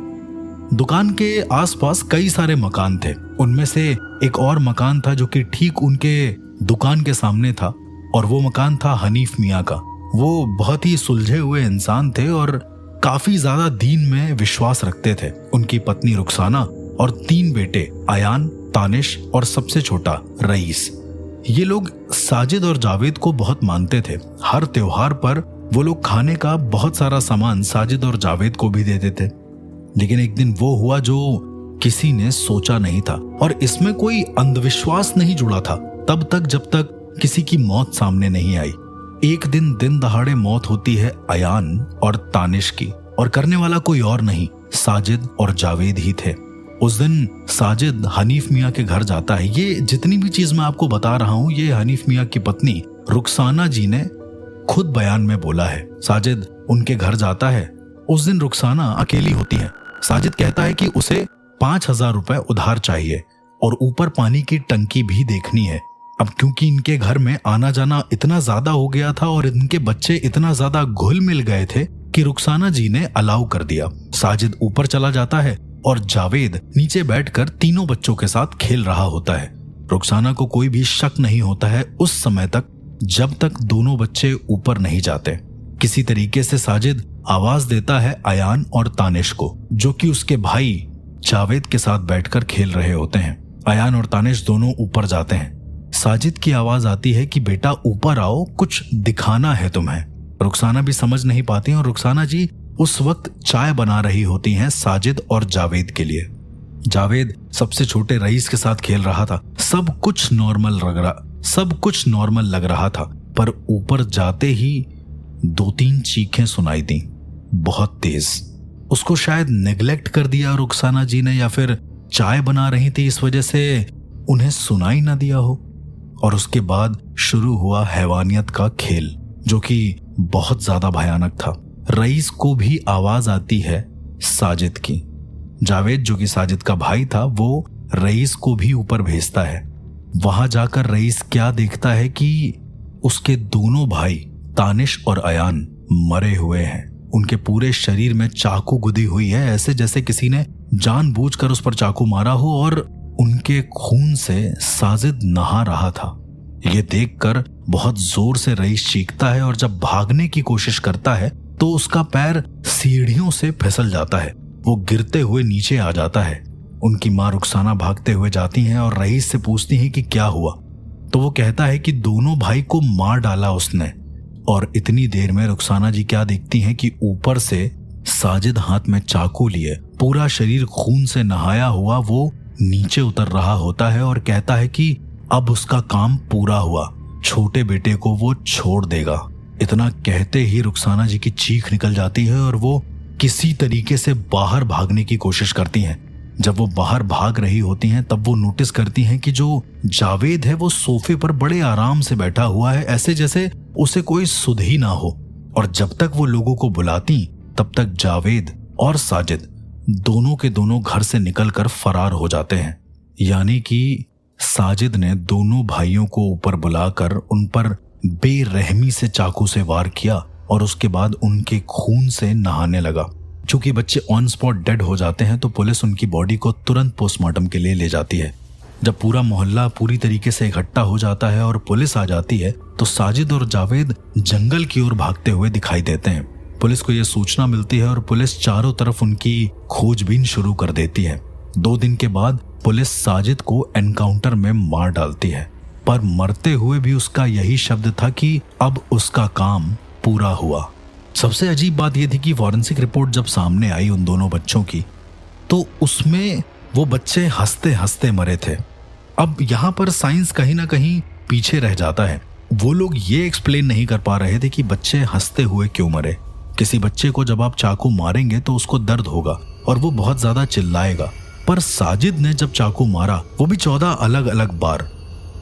दुकान के आसपास कई सारे मकान थे, उनमें से एक और मकान था जो कि ठीक उनके दुकान के सामने था और वो मकान था हनीफ मियाँ का। वो बहुत ही सुलझे हुए इंसान थे और काफी ज्यादा दीन में विश्वास रखते थे। उनकी पत्नी रुखसाना और 3 बेटे अयान, तानिश और सबसे छोटा रईस। ये लोग साजिद और जावेद को बहुत मानते थे। हर त्योहार पर वो लोग खाने का बहुत सारा सामान साजिद और जावेद को भी देते थे। लेकिन एक दिन वो हुआ जो किसी ने सोचा नहीं था और इसमें कोई अंधविश्वास नहीं जुड़ा था तब तक जब तक किसी की मौत सामने नहीं आई। एक दिन दहाड़े मौत होती है अयान और तानिश की, और करने वाला कोई और नहीं, साजिद और जावेद ही थे। उस दिन साजिद हनीफ मियाँ के घर जाता है। ये जितनी भी चीज मैं आपको बता रहा हूँ ये हनीफ मियाँ की पत्नी रुखसाना जी ने खुद बयान में बोला है। साजिद उनके घर जाता है। उस दिन रुखसाना अकेली होती है। साजिद कहता है कि उसे 5,000 रुपए उधार चाहिए और ऊपर पानी की टंकी भी देखनी है। अब क्योंकि इनके घर में आना जाना इतना ज्यादा हो गया था और इनके बच्चे इतना ज्यादा घुल मिल गए थे कि रुखसाना जी ने अलाउ कर दिया। साजिद ऊपर चला जाता है और जावेद नीचे बैठकर तीनों बच्चों के साथ खेल रहा होता है। रुखसाना को कोई भी शक नहीं होता है उस समय तक जब तक दोनों बच्चे ऊपर नहीं जाते। किसी तरीके से साजिद आवाज देता है अयान और तानिश को, जो कि उसके भाई जावेद के साथ बैठकर खेल रहे होते हैं। अयान और तानिश दोनों ऊपर जाते हैं। साजिद की आवाज आती है कि बेटा ऊपर आओ, कुछ दिखाना है तुम्हें। रुखसाना भी समझ नहीं पाती और रुखसाना जी उस वक्त चाय बना रही होती हैं साजिद और जावेद के लिए। जावेद सबसे छोटे रईस के साथ खेल रहा था। सब कुछ नॉर्मल लग रहा था, पर ऊपर जाते ही 2-3 चीखें सुनाई दी, बहुत तेज। उसको शायद नेग्लेक्ट कर दिया रुखसाना जी ने, या फिर चाय बना रही थी इस वजह से उन्हें सुनाई ना दिया हो। और उसके बाद शुरू हुआ हैवानियत का खेल, जो कि बहुत ज्यादा भयानक था। रईस को भी आवाज आती है साजिद की। जावेद, जो कि साजिद का भाई था, वो रईस को भी ऊपर भेजता है। वहां जाकर रईस क्या देखता है कि उसके दोनों भाई तानिश और अयान मरे हुए हैं। उनके पूरे शरीर में चाकू गुदी हुई है, ऐसे जैसे किसी ने जानबूझकर उस पर चाकू मारा हो, और उनके खून से साजिद नहा रहा था। ये देखकर बहुत जोर से रईस चीखता है, और जब भागने की कोशिश करता है तो उसका पैर सीढ़ियों से फिसल जाता है। वो गिरते हुए नीचे आ जाता है। उनकी माँ रुखसाना भागते हुए जाती हैं और रईस से पूछती हैं कि क्या हुआ। तो वो कहता है कि दोनों भाई को मार डाला उसने। और इतनी देर में रुखसाना जी क्या देखती हैं कि ऊपर से साजिद हाथ में चाकू लिए, पूरा शरीर खून से नहाया हुआ, वो नीचे उतर रहा होता है और कहता है कि अब उसका काम पूरा हुआ, छोटे बेटे को वो छोड़ देगा। इतना कहते ही रुखसाना जी की चीख निकल जाती है और वो किसी तरीके से बाहर भागने की कोशिश करती हैं। जब वो बाहर भाग रही होती हैं तब वो नोटिस करती हैं कि जो जावेद है वो सोफे पर बड़े आराम से बैठा हुआ है, ऐसे जैसे उसे कोई सुध ही ना हो। और जब तक वो लोगों को बुलाती तब तक जावेद और साजिद दोनों के दोनों घर से निकलकर फरार हो जाते हैं। यानी कि साजिद ने दोनों भाइयों को ऊपर बुलाकर उन पर बेरहमी से चाकू से वार किया और उसके बाद उनके खून से नहाने लगा। चूंकि बच्चे ऑन स्पॉट डेड हो जाते हैं तो पुलिस उनकी बॉडी को तुरंत पोस्टमार्टम के लिए ले जाती है। जब पूरा मोहल्ला पूरी तरीके से इकट्ठा हो जाता है और पुलिस आ जाती है तो साजिद और जावेद जंगल की ओर भागते हुए दिखाई देते हैं। पुलिस को यह सूचना मिलती है और पुलिस चारों तरफ उनकी खोजबीन शुरू कर देती है। 2 दिन के बाद पुलिस साजिद को एनकाउंटर में मार डालती है, पर मरते हुए भी उसका यही शब्द था कि अब उसका काम पूरा हुआ। सबसे अजीब बात यह थी कि फॉरेंसिक रिपोर्ट जब सामने आई उन दोनों बच्चों की, तो उसमें वो बच्चे हंसते हंसते मरे थे। अब यहाँ पर साइंस कहीं ना कहीं पीछे रह जाता है। वो लोग ये एक्सप्लेन नहीं कर पा रहे थे कि बच्चे हंसते हुए क्यों मरे। किसी बच्चे को जब आप चाकू मारेंगे तो उसको दर्द होगा और वो बहुत ज्यादा चिल्लाएगा, पर साजिद ने जब चाकू मारा वो भी 14 अलग अलग बार,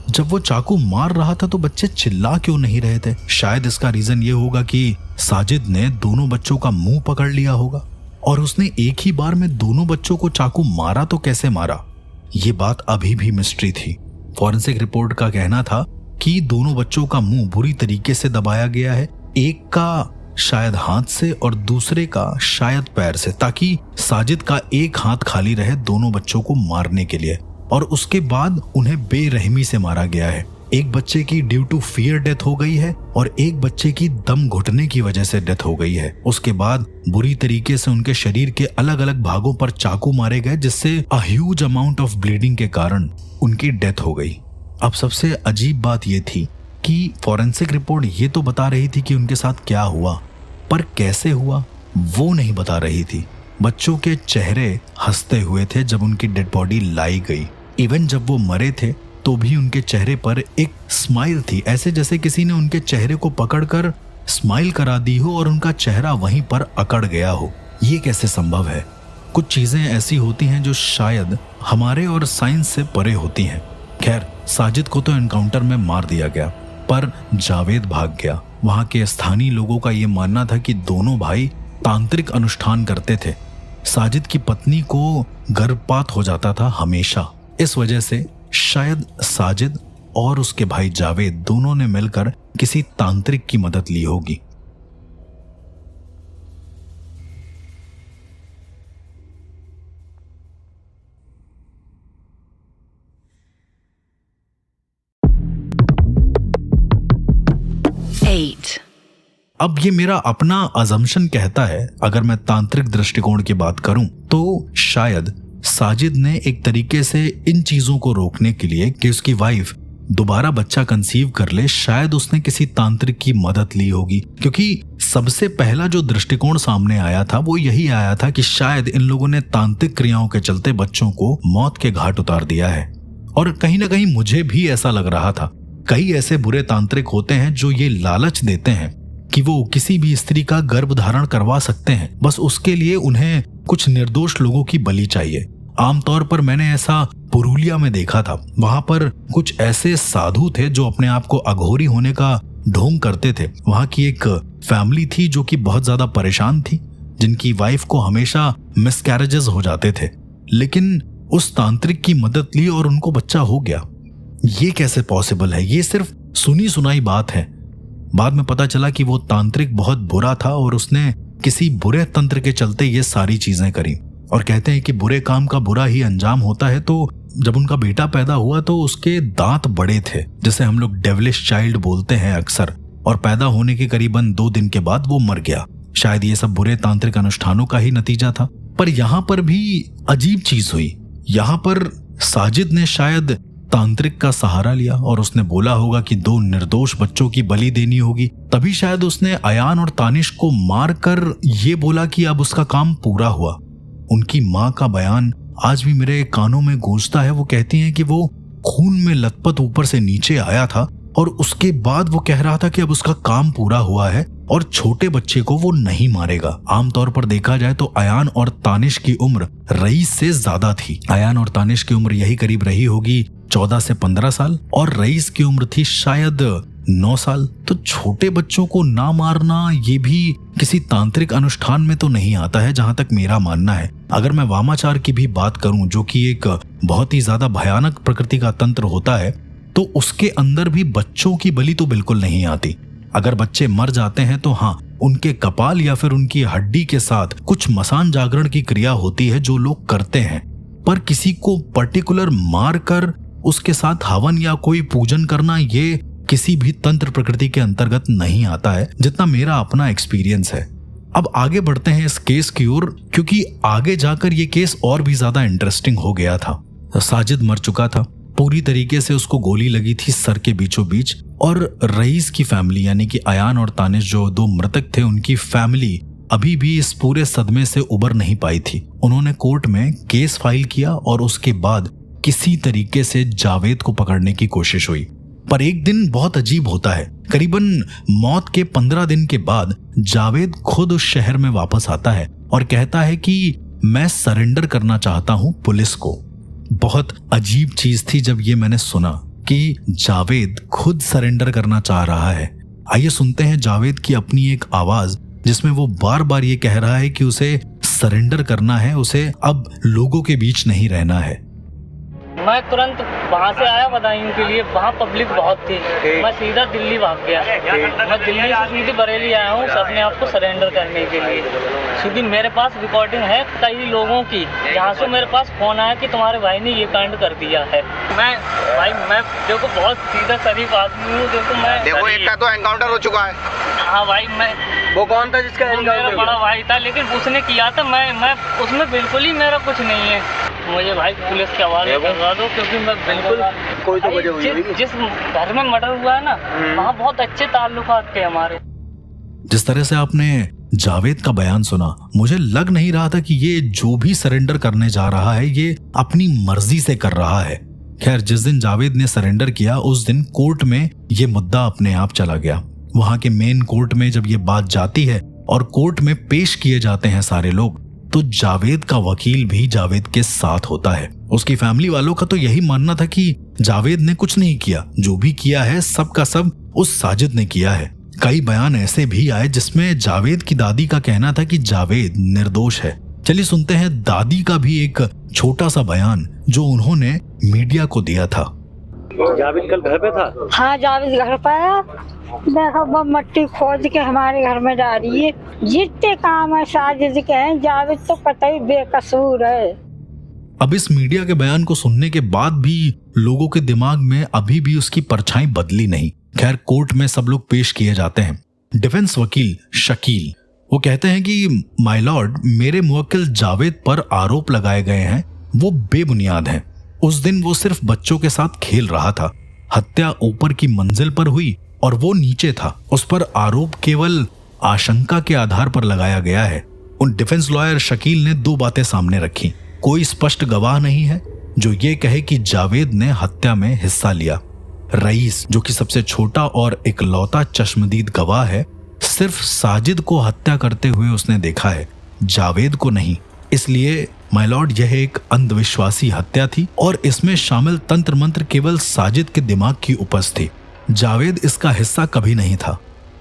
जब वो चाकू मार रहा था तो बच्चे चिल्ला क्यों नहीं रहे थे? शायद इसका रीजन ये होगा कि साजिद ने दोनों बच्चों का मुंह पकड़ लिया होगा और उसने एक ही बार में दोनों बच्चों को चाकू मारा तो कैसे मारा, ये बात अभी भी मिस्ट्री थी। फॉरेंसिक रिपोर्ट का कहना था कि दोनों बच्चों का मुंह बुरी तरीके से दबाया गया है, एक का शायद हाथ से और दूसरे का शायद पैर से, ताकि साजिद का एक हाथ खाली रहे दोनों बच्चों को मारने के लिए। और उसके बाद उन्हें बेरहमी से मारा गया है। एक बच्चे की ड्यू टू फियर डेथ हो गई है और एक बच्चे की दम घुटने की वजह से डेथ हो गई है। उसके बाद बुरी तरीके से उनके शरीर के अलग अलग भागों पर चाकू मारे गए, जिससे a huge amount of bleeding के कारण उनकी डेथ हो गई। अब सबसे अजीब बात यह थी कि फॉरेंसिक रिपोर्ट ये तो बता रही थी कि उनके साथ क्या हुआ, पर कैसे हुआ वो नहीं बता रही थी। बच्चों के चेहरे हंसते हुए थे जब उनकी डेड बॉडी लाई गई। इवन जब वो मरे थे तो भी उनके चेहरे पर एक स्माइल थी, ऐसे जैसे किसी ने उनके चेहरे को पकड़कर स्माइल करा दी हो और उनका चेहरा वहीं पर अकड़ गया हो। ये कैसे संभव है? कुछ चीजें ऐसी होती हैं जो शायद हमारे और साइंस से परे होती हैं। खैर, साजिद को तो एनकाउंटर में मार दिया गया, पर जावेद भाग गया। वहां के स्थानीय लोगों का यह मानना था कि दोनों भाई तांत्रिक अनुष्ठान करते थे। साजिद की पत्नी को गर्भपात हो जाता था हमेशा। इस वजह से शायद साजिद और उसके भाई जावेद दोनों ने मिलकर किसी तांत्रिक की मदद ली होगी। 8. अब ये मेरा अपना अजम्पशन कहता है, अगर मैं तांत्रिक दृष्टिकोण की बात करूं तो शायद साजिद ने एक तरीके से इन चीजों को रोकने के लिए कि उसकी वाइफ दोबारा बच्चा कंसीव कर ले, शायद उसने किसी तांत्रिक की मदद ली होगी। क्योंकि सबसे पहला जो दृष्टिकोण सामने आया था वो यही आया था कि शायद इन लोगों ने तांत्रिक क्रियाओं के चलते बच्चों को मौत के घाट उतार दिया है। और कहीं ना कहीं मुझे भी ऐसा लग रहा था। कई ऐसे बुरे तांत्रिक होते हैं जो ये लालच देते हैं कि वो किसी भी स्त्री का गर्भ धारण करवा सकते हैं, बस उसके लिए उन्हें कुछ निर्दोष लोगों की बलि चाहिए। आमतौर पर मैंने ऐसा पुरुलिया में देखा था। वहां पर कुछ ऐसे साधु थे जो अपने आप को अघोरी होने का ढोंग करते थे। वहां की एक फैमिली थी जो कि बहुत ज्यादा परेशान थी, जिनकी वाइफ को हमेशा मिसकैरेजेस हो जाते थे, लेकिन उस तांत्रिक की मदद ली और उनको बच्चा हो गया। ये कैसे पॉसिबल है? ये सिर्फ सुनी सुनाई बात है। बाद में पता चला कि वो तांत्रिक बहुत बुरा था और उसने किसी बुरे तंत्र के चलते ये सारी चीजें करी। और कहते हैं कि बुरे काम का बुरा ही अंजाम होता है। तो जब उनका बेटा पैदा हुआ तो उसके दांत बड़े थे, जिसे हम लोग डेविलिश चाइल्ड बोलते हैं अक्सर, और पैदा होने के करीबन 2 दिन के बाद वो मर गया। शायद ये सब बुरे तांत्रिक अनुष्ठानों का ही नतीजा था। पर यहाँ पर भी अजीब चीज हुई। यहाँ पर साजिद ने शायद तांत्रिक का सहारा लिया और उसने बोला होगा कि 2 निर्दोष बच्चों की बलि देनी होगी। तभी शायद उसने अयान और तानिश को मारकर ये बोला कि अब उसका काम पूरा हुआ। उनकी माँ का बयान आज भी मेरे कानों में गूंजता है। वो कहती हैं कि वो खून में लथपथ ऊपर से नीचे आया था और उसके बाद वो कह रहा था कि अब उसका काम पूरा हुआ है और छोटे बच्चे को वो नहीं मारेगा। आमतौर पर देखा जाए तो अयान और तानिश की उम्र रईस से ज्यादा थी। अयान और तानिश की उम्र यही करीब रही होगी 14 से 15 साल और रईस की उम्र थी शायद 9 साल। तो छोटे बच्चों को ना मारना ये भी किसी तांत्रिक अनुष्ठान में तो नहीं आता है, जहां तक मेरा मानना है। अगर मैं वामाचार की भी बात करूं, जो कि एक बहुत ही ज्यादा भयानक प्रकृति का तंत्र होता है, तो उसके अंदर भी बच्चों की बलि तो बिल्कुल नहीं आती। अगर बच्चे मर जाते हैं तो हाँ, उनके कपाल या फिर उनकी हड्डी के साथ कुछ मसान जागरण की क्रिया होती है जो लोग करते हैं। पर किसी को पर्टिकुलर मार कर उसके साथ हवन या कोई पूजन करना, ये किसी भी तंत्र प्रकृति के अंतर्गत नहीं आता है, जितना मेरा अपना एक्सपीरियंस है। अब आगे बढ़ते हैं इस केस की ओर, क्योंकि आगे जाकर ये केस और भी ज्यादा इंटरेस्टिंग हो गया था। साजिद मर चुका था, पूरी तरीके से उसको गोली लगी थी सर के बीचों बीच, और रईस की फैमिली यानी कि अयान और तानिश जो 2 मृतक थे, उनकी फैमिली अभी भी इस पूरे सदमे से उबर नहीं पाई थी। उन्होंने कोर्ट में केस फाइल किया और उसके बाद किसी तरीके से जावेद को पकड़ने की कोशिश हुई। पर एक दिन बहुत अजीब होता है। करीबन मौत के 15 दिन के बाद जावेद खुद उस शहर में वापस आता है और कहता है कि मैं सरेंडर करना चाहता हूं पुलिस को। बहुत अजीब चीज थी जब ये मैंने सुना कि जावेद खुद सरेंडर करना चाह रहा है। आइए सुनते हैं जावेद की अपनी एक आवाज, जिसमें वो बार बार ये कह रहा है कि उसे सरेंडर करना है, उसे अब लोगों के बीच नहीं रहना है। मैं तुरंत वहाँ से आया बदायूं के लिए, वहाँ पब्लिक बहुत थी। मैं सीधा दिल्ली भाग गया। मैं दिल्ली से सीधे बरेली आया हूँ अपने आप को सरेंडर करने के लिए। सीधी मेरे पास रिकॉर्डिंग है कई लोगों की, जहाँ से मेरे पास फोन आया कि तुम्हारे भाई ने ये कांड कर दिया है। मैं देखो बहुत सीधा शरीफ आदमी हूँ। देखो एक का तो एनकाउंटर हो चुका है। हाँ भाई, मैं वो कौन था जिसका मेरा बड़ा भाई था, लेकिन उसने किया था। मैं उसमें बिल्कुल ही मेरा कुछ नहीं है। मुझे भाई पुलिस के हवाले करवा दो, क्योंकि मैं बिल्कुल कोई तो वजह हुई जिस घर में मर्डर हुआ है ना, वहाँ बहुत अच्छे ताल्लुकात थे हमारे। जिस तरह से आपने जावेद का बयान सुना, मुझे लग नहीं रहा था कि ये जो भी सरेंडर करने जा रहा है ये अपनी मर्जी से कर रहा है। खैर, जिस दिन जावेद ने सरेंडर किया उस दिन कोर्ट में ये मुद्दा अपने आप चला गया। वहां के मेन कोर्ट में जब ये बात जाती है और कोर्ट में पेश किए जाते हैं सारे लोग, तो जावेद का वकील भी जावेद के साथ होता है। उसकी फैमिली वालों का तो यही मानना था कि जावेद ने कुछ नहीं किया, जो भी किया है सब का सब उस साजिद ने किया है। कई बयान ऐसे भी आए जिसमें जावेद की दादी का कहना था कि जावेद निर्दोष है। चलिए सुनते हैं दादी का भी एक छोटा सा बयान जो उन्होंने मीडिया को दिया था। जावेद कल घर पे था? हाँ, जावेद घर पे आया। देखो वो मट्टी खोद के हमारे घर में डाली है। जितने काम है साजिद के हैं, जावेद तो कतई बेकसूर है। अब इस मीडिया के बयान को सुनने के बाद भी लोगों के दिमाग में अभी भी उसकी परछाई बदली नहीं। खैर कोर्ट में सब लोग पेश किए जाते हैं। डिफेंस वकील शकील वो कहते हैं कि माय लॉर्ड, मेरे मुवक्किल जावेद पर आरोप लगाए गए हैं वो बेबुनियाद हैं। उस दिन वो सिर्फ बच्चों के साथ खेल रहा था। हत्या ऊपर की मंजिल पर हुई और वो नीचे था। उस पर आरोप केवल आशंका के आधार पर लगाया गया है। उन डिफेंस लॉयर शकील ने दो बातें सामने रखी। कोई स्पष्ट गवाह नहीं है जो ये कहे कि जावेद ने हत्या में हिस्सा लिया। रईस, जो कि सबसे छोटा और इकलौता चश्मदीद गवाह है, सिर्फ साजिद को हत्या करते हुए उसने देखा है, जावेद को नहीं। इसलिए माय लॉर्ड, यह एक अंधविश्वासी हत्या थी और इसमें शामिल तंत्र मंत्र केवल साजिद के दिमाग की उपज थी। जावेद इसका हिस्सा कभी नहीं था।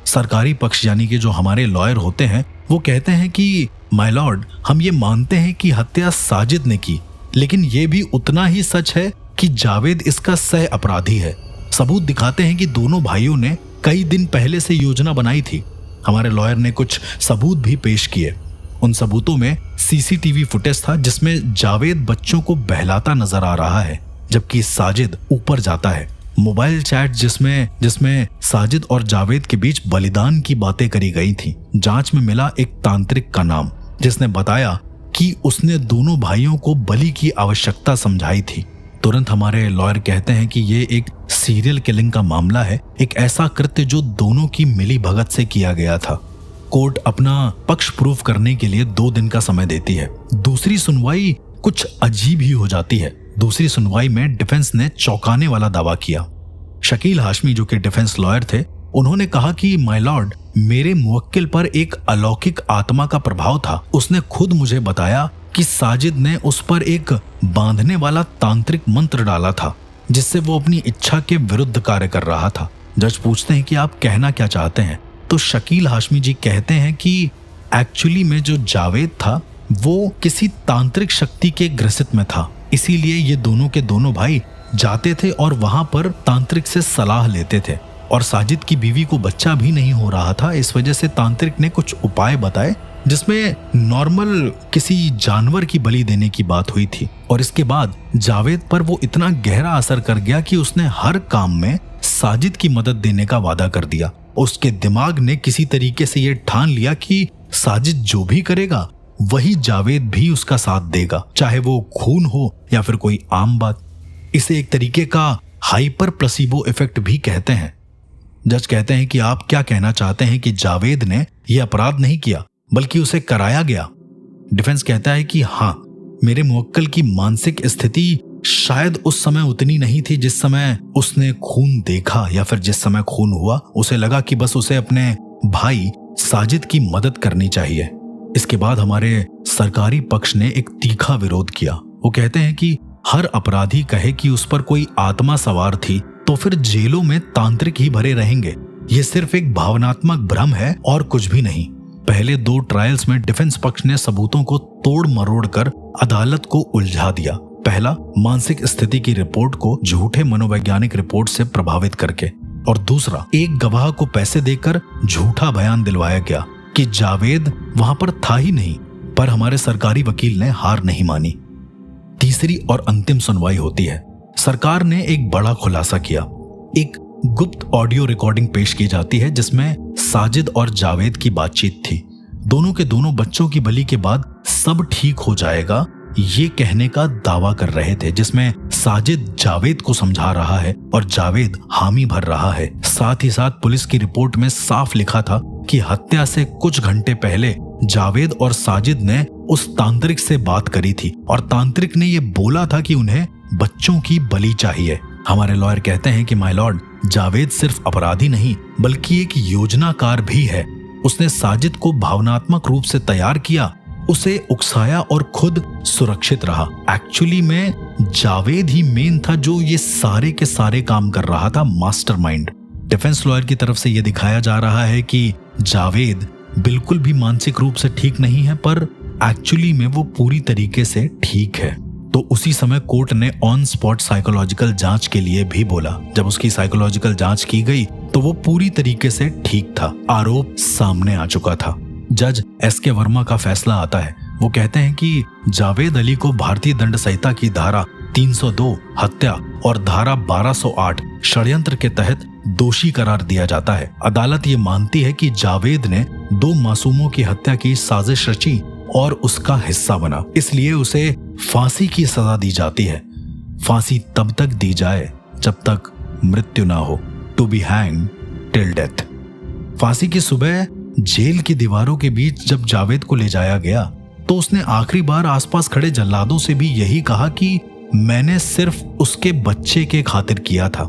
सरकारी पक्ष यानी कि जो हमारे लॉयर होते हैं वो कहते हैं कि माय लॉर्ड, हम ये मानते हैं कि हत्या साजिद ने की, लेकिन ये भी उतना ही सच है कि जावेद इसका सह अपराधी है। सबूत दिखाते हैं कि दोनों भाइयों ने कई दिन पहले से योजना बनाई थी। हमारे लॉयर ने कुछ सबूत भी पेश किए। उन सबूतों में सीसीटीवी फुटेज था जिसमें जावेद बच्चों को बहलाता नजर आ रहा है जबकि साजिद ऊपर जाता है। मोबाइल चैट जिसमें साजिद और जावेद के बीच बलिदान की बातें करी गई थी। जांच में मिला एक तांत्रिक का नाम जिसने बताया कि उसने दोनों भाइयों को बलि की आवश्यकता समझाई थी। तुरंत हमारे लॉयर कहते हैं कि ये एक सीरियल किलिंग का मामला है, एक ऐसा कृत्य जो दोनों की मिली भगत से किया गया था। कोर्ट अपना पक्ष प्रूफ करने के लिए 2 दिन का समय देती है। दूसरी सुनवाई कुछ अजीब ही हो जाती है। दूसरी सुनवाई में डिफेंस ने चौंकाने वाला दावा किया। शकील हाशमी, जो कि डिफेंस लॉयर थे, उन्होंने कहा कि माय लॉर्ड, मेरे मुवक्किल पर एक अलौकिक आत्मा का प्रभाव था। उसने खुद मुझे बताया कि साजिद ने उस पर एक बांधने वाला तांत्रिक मंत्र डाला था जिससे वो अपनी इच्छा के विरुद्ध कार्य कर रहा था। जज पूछते हैं कि आप कहना क्या चाहते हैं, तो शकील हाशमी जी कहते हैं कि एक्चुअली में जो जावेद था वो किसी तांत्रिक शक्ति के ग्रसित में था, इसीलिए ये दोनों के दोनों भाई जाते थे और वहां पर तांत्रिक से सलाह लेते थे। और साजिद की बीवी को बच्चा भी नहीं हो रहा था, इस वजह से तांत्रिक ने कुछ उपाय बताए जिसमें नॉर्मल किसी जानवर की बलि देने की बात हुई थी। और इसके बाद जावेद पर वो इतना गहरा असर कर गया कि उसने हर काम में साजिद की मदद देने का वादा कर दिया। उसके दिमाग ने किसी तरीके से ये ठान लिया कि साजिद जो भी करेगा वही जावेद भी उसका साथ देगा, चाहे वो खून हो या फिर कोई आम बात। इसे एक तरीके का हाइपर प्लेसिबो इफेक्ट भी कहते हैं। जज कहते हैं कि आप क्या कहना चाहते हैं कि जावेद ने यह अपराध नहीं किया बल्कि उसे कराया गया। डिफेंस कहता है कि हाँ, मेरे मुवक्किल की मानसिक स्थिति शायद उस समय उतनी नहीं थी जिस समय उसने खून देखा या फिर जिस समय खून हुआ। उसे लगा कि बस उसे अपने भाई साजिद की मदद करनी चाहिए। इसके बाद हमारे सरकारी पक्ष ने एक तीखा विरोध किया। वो कहते हैं कि हर अपराधी कहे कि उस पर कोई आत्मा सवार थी तो फिर जेलों में तांत्रिक ही भरे रहेंगे। ये सिर्फ एक भावनात्मक भ्रम है और कुछ भी नहीं। पहले 2 ट्रायल्स में डिफेंस पक्ष ने सबूतों को तोड़ मरोड़ कर अदालत को उलझा दिया। पहला, मानसिक स्थिति की रिपोर्ट को झूठे मनोवैज्ञानिक रिपोर्ट से प्रभावित करके, और दूसरा, एक गवाह को पैसे देकर झूठा बयान दिलवाया गया कि जावेद वहां पर था ही नहीं। पर हमारे सरकारी वकील ने हार नहीं मानी। तीसरी और अंतिम सुनवाई होती है। सरकार ने एक बड़ा खुलासा किया। एक गुप्त ऑडियो रिकॉर्डिंग पेश की जाती है जिसमें साजिद और जावेद की बातचीत थी। दोनों के दोनों बच्चों की बलि के बाद सब ठीक हो जाएगा ये कहने का दावा कर रहे थे, जिसमें साजिद जावेद को समझा रहा है और जावेद हामी भर रहा है। साथ ही साथ पुलिस की रिपोर्ट में साफ लिखा था कि हत्या से कुछ घंटे पहले जावेद और साजिद ने उस तांत्रिक से बात करी थी और तांत्रिक ने ये बोला था कि उन्हें बच्चों की बलि चाहिए। हमारे लॉयर कहते हैं कि माय लॉर्ड, जावेद सिर्फ अपराधी नहीं बल्कि एक योजनाकार भी है। उसने साजिद को भावनात्मक रूप से तैयार किया, उसे उकसाया और खुद सुरक्षित रहा। एक्चुअली में जावेद ही मेन था जो ये सारे के सारे काम कर रहा था, मास्टरमाइंड। डिफेंस लॉयर की तरफ से ये दिखाया जा रहा है कि जावेद बिल्कुल भी मानसिक रूप से ठीक नहीं है, पर एक्चुअली में वो पूरी तरीके से ठीक है। तो उसी समय कोर्ट ने ऑन स्पॉट साइकोलॉजिकल जांच के लिए भी बोला। जब उसकी साइकोलॉजिकल जांच की गई तो वो पूरी तरीके से ठीक था, आरोप सामने आ चुका था। जज एस.के. वर्मा का फैसला आता है। वो कहते हैं कि जावेद अली को भारतीय दंड संहिता की धारा 302 हत्या और धारा 1208 षड्यंत्र के तहत दोषी करार दिया जाता है। अदालत ये मानती है कि जावेद ने 2 मासूमों की हत्या की साजिश रची और उसका हिस्सा बना, इसलिए उसे फांसी की सजा दी जाती है। फांसी तब तक दी जाए जब तक मृत्यु ना हो, to be hang till death. फांसी की सुबह जेल की दीवारों के बीच जब जावेद को ले जाया गया तो उसने आखिरी बार आसपास खड़े जल्लादों से भी यही कहा कि मैंने सिर्फ उसके बच्चे के खातिर किया था,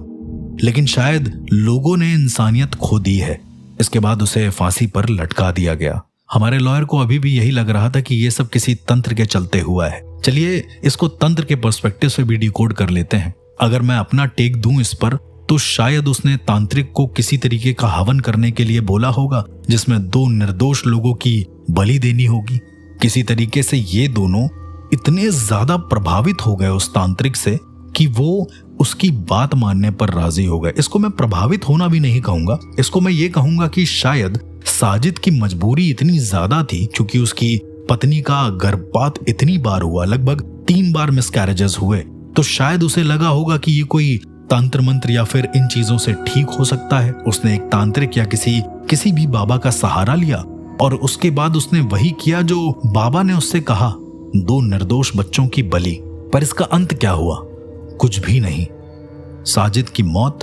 लेकिन शायद लोगों ने इंसानियत खो दी है। इसके बाद उसे फांसी पर लटका दिया गया। हमारे लॉयर को अभी भी यही लग रहा था कि यह सब किसी तंत्र के चलते हुआ है। चलिए इसको तंत्र के पर्सपेक्टिव से भी डिकोड कर लेते हैं। अगर मैं अपना टेक दूं इस पर, तो शायद उसने तांत्रिक को किसी तरीके का हवन करने के लिए बोला होगा, जिसमें 2 निर्दोष लोगों की बलि देनी होगी। किसी तरीके से ये दोनों इतने ज्यादा प्रभावित हो गए उस तांत्रिक से कि वो उसकी बात मानने पर राजी हो गए। इसको मैं प्रभावित होना भी नहीं कहूंगा, इसको मैं ये कहूंगा कि शायद साजिद की मजबूरी इतनी ज्यादा थी, क्योंकि उसकी पत्नी का गर्भपात इतनी बार हुआ, लगभग 3 बार मिसकैरेजेस हुए, तो शायद उसे लगा होगा कि ये कोई तंत्र मंत्र या फिर इन चीजों से ठीक हो सकता है। उसने एक तांत्रिक या किसी भी बाबा का सहारा लिया और उसके बाद उसने वही किया जो बाबा ने उससे कहा, 2 निर्दोष बच्चों की बलि। पर इसका अंत क्या हुआ? कुछ भी नहीं। साजिद की मौत,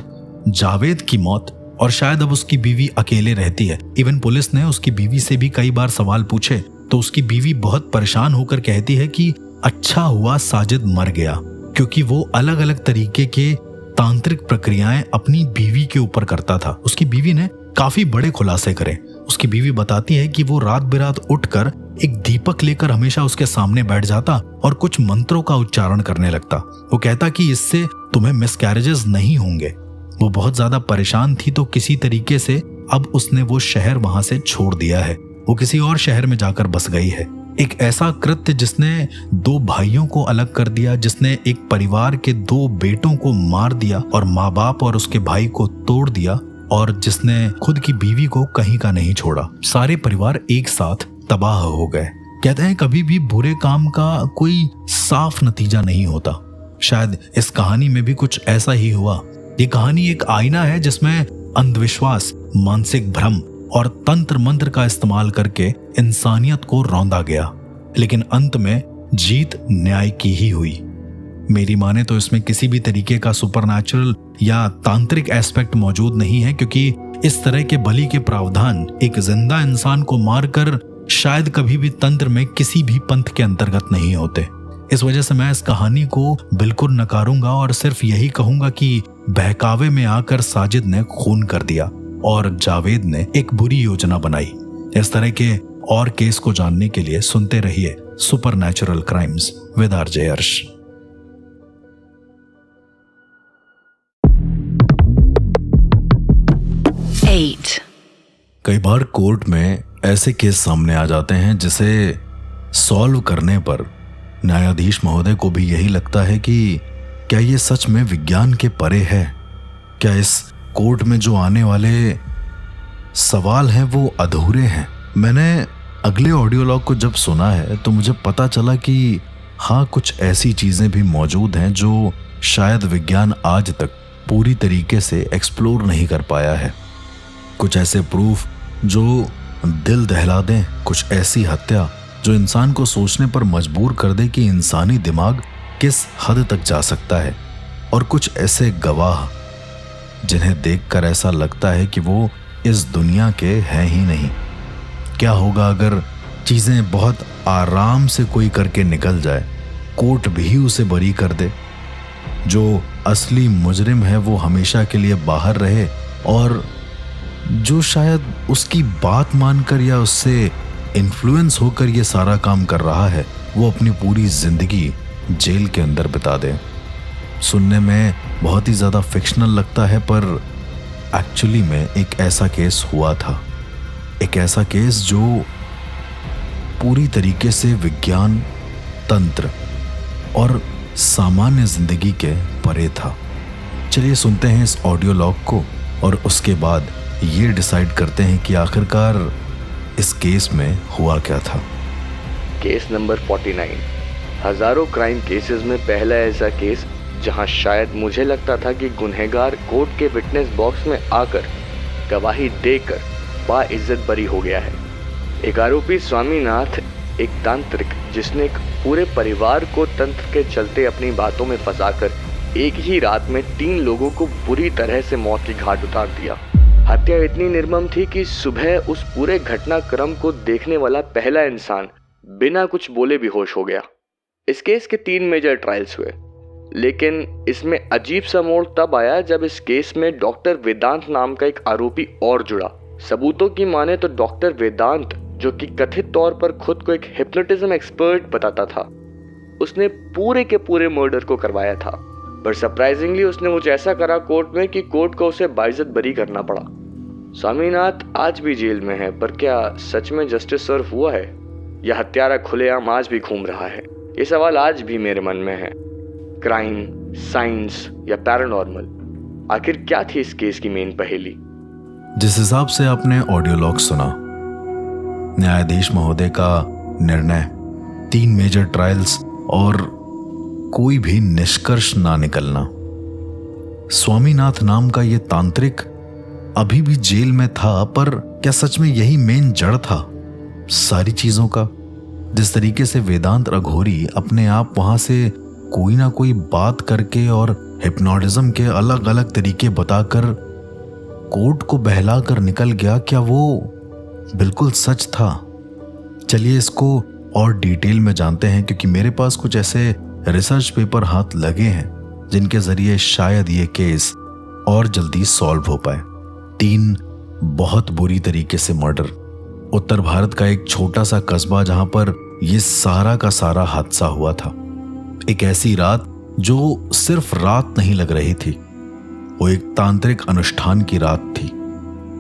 जावेद की मौत, और शायद अब उसकी बीवी अकेले रहती है। इवन पुलिस ने उसकी बीवी से भी कई बार सवाल पूछे तो उसकी बीवी बहुत परेशान होकर कहती है कि अच्छा हुआ साजिद मर गया, क्योंकि वो अलग अलग तरीके के तांत्रिक प्रक्रियाएं अपनी बीवी के ऊपर करता था। उसकी बीवी ने काफी बड़े खुलासे करे। उसकी बीवी बताती है कि वो रात बेरात उठकर एक दीपक लेकर हमेशा उसके सामने बैठ जाता और कुछ मंत्रों का उच्चारण करने लगता। वो कहता कि इससे तुम्हें मिसकैरेजेस नहीं होंगे। वो बहुत ज्यादा परेशान थी, तो किसी तरीके से अब उसने वो शहर वहां से छोड़ दिया है। वो किसी और शहर में जाकर बस गई है। एक ऐसा कृत्य जिसने 2 भाइयों को अलग कर दिया, जिसने एक परिवार के 2 बेटों को मार दिया और माँ बाप और उसके भाई को तोड़ दिया, और जिसने खुद की बीवी को कहीं का नहीं छोड़ा। सारे परिवार एक साथ तबाह हो गए। कहते हैं कभी भी बुरे काम का कोई साफ नतीजा नहीं होता। शायद इस कहानी में भी कुछ ऐसा ही हुआ। ये कहानी एक आईना है जिसमें अंधविश्वास, मानसिक भ्रम और तंत्र मंत्र का इस्तेमाल करके इंसानियत को रौंदा गया, लेकिन अंत में जीत न्याय की ही हुई। मेरी माने तो इसमें किसी भी तरीके का सुपरनैचुरल या तांत्रिक एस्पेक्ट मौजूद नहीं है, क्योंकि इस तरह के बलि के प्रावधान एक जिंदा इंसान को मारकर शायद कभी भी तंत्र में किसी भी पंथ के अंतर्गत नहीं होते। इस वजह से मैं इस कहानी को बिल्कुल नकारूंगा और सिर्फ यही कहूंगा कि बहकावे में आकर साजिद ने खून कर दिया और जावेद ने एक बुरी योजना बनाई। इस तरह के और केस को जानने के लिए सुनते रहिए सुपरनैचुरल क्राइम्स विद आरजे अर्श। कई बार कोर्ट में ऐसे केस सामने आ जाते हैं जिसे सॉल्व करने पर न्यायाधीश महोदय को भी यही लगता है कि क्या ये सच में विज्ञान के परे है? क्या इस कोर्ट में जो आने वाले सवाल हैं वो अधूरे हैं? मैंने अगले ऑडियो लॉग को जब सुना है तो मुझे पता चला कि हाँ, कुछ ऐसी चीजें भी मौजूद हैं जो शायद विज्ञान आज तक पूरी तरीके से एक्सप्लोर नहीं कर पाया है। कुछ ऐसे प्रूफ जो दिल दहला दें, कुछ ऐसी हत्या जो इंसान को सोचने पर मजबूर कर दे कि इंसानी दिमाग किस हद तक जा सकता है, और कुछ ऐसे गवाह जिन्हें देखकर ऐसा लगता है कि वो इस दुनिया के हैं ही नहीं। क्या होगा अगर चीजें बहुत आराम से कोई करके निकल जाए, कोर्ट भी उसे बरी कर दे, जो असली मुजरिम है वो हमेशा के लिए बाहर रहे, और जो शायद उसकी बात मानकर या उससे इन्फ्लुएंस होकर ये सारा काम कर रहा है वो अपनी पूरी जिंदगी जेल के अंदर बिता दे। सुनने में बहुत ही ज़्यादा फिक्शनल लगता है, पर एक्चुअली में एक ऐसा केस हुआ था। एक ऐसा केस जो पूरी तरीके से विज्ञान, तंत्र और सामान्य जिंदगी के परे था। चलिए सुनते हैं इस ऑडियो लॉग को और उसके बाद ये डिसाइड करते हैं कि आखिरकार इस केस में हुआ क्या था। Case number 49। हजारों क्राइम केसेस में पहला ऐसा केस जहां शायद मुझे लगता था कि गुनहगार कोर्ट के विटनेस बॉक्स में आकर गवाही देकर बाइज्जत बरी हो गया है। एक आरोपी स्वामीनाथ, एक तांत्रिक जिसने एक पूरे परिवार को तंत्र के चलते अपनी बातों में फंसाकर एक ही रात में 3 लोगों को बुरी तरह से मौत की घाट उतार दिया। हत्या इतनी निर्मम थी कि सुबह उस पूरे घटनाक्रम को देखने वाला पहला इंसान बिना कुछ बोले बेहोश हो गया। इस केस के 3 मेजर ट्रायल्स हुए, लेकिन इसमें अजीब सा मोड़ तब आया जब इस केस में डॉक्टर वेदांत नाम का एक आरोपी और जुड़ा। सबूतों की माने तो डॉक्टर वेदांत, जो कि कथित तौर पर खुद को एक हिप्नोटिज्म एक्सपर्ट बताता था, उसने पूरे के पूरे मर्डर को करवाया था। पर सरप्राइजिंगली उसने कुछ ऐसा करा कोर्ट में कि कोर्ट को उसे बाइज्जत बरी करना पड़ा। स्वामीनाथ आज भी जेल में है, पर क्या सच में जस्टिस सर्व हुआ है या हत्यारा खुलेआम आज भी घूम रहा है? ये सवाल आज भी मेरे मन में है। क्राइम, साइंस या पैरानॉर्मल, आखिर क्या थी इस केस की मेन पहेली? जिस हिसाब से आपने ऑडियो लॉग सुना, न्यायाधीश महोदय का निर्णय, 3 मेजर ट्रायल्स और कोई भी निष्कर्ष ना निकलना। स्वामीनाथ नाम का ये तांत्रिक अभी भी जेल में था, पर क्या सच में यही मेन जड़ था सारी चीजों का? जिस तरीके से वेदांत अघोरी अपने आप वहां से कोई ना कोई बात करके और हिप्नोटिज्म के अलग अलग तरीके बताकर कोर्ट को बहलाकर निकल गया, क्या वो बिल्कुल सच था? चलिए इसको और डिटेल में जानते हैं, क्योंकि मेरे पास कुछ ऐसे रिसर्च पेपर हाथ लगे हैं जिनके जरिए शायद ये केस और जल्दी सॉल्व हो पाए। 3 बहुत बुरी तरीके से मर्डर, उत्तर भारत का एक छोटा सा कस्बा जहां पर यह सारा का सारा हादसा हुआ था। एक ऐसी रात जो सिर्फ रात नहीं लग रही थी, वो एक तांत्रिक अनुष्ठान की रात थी।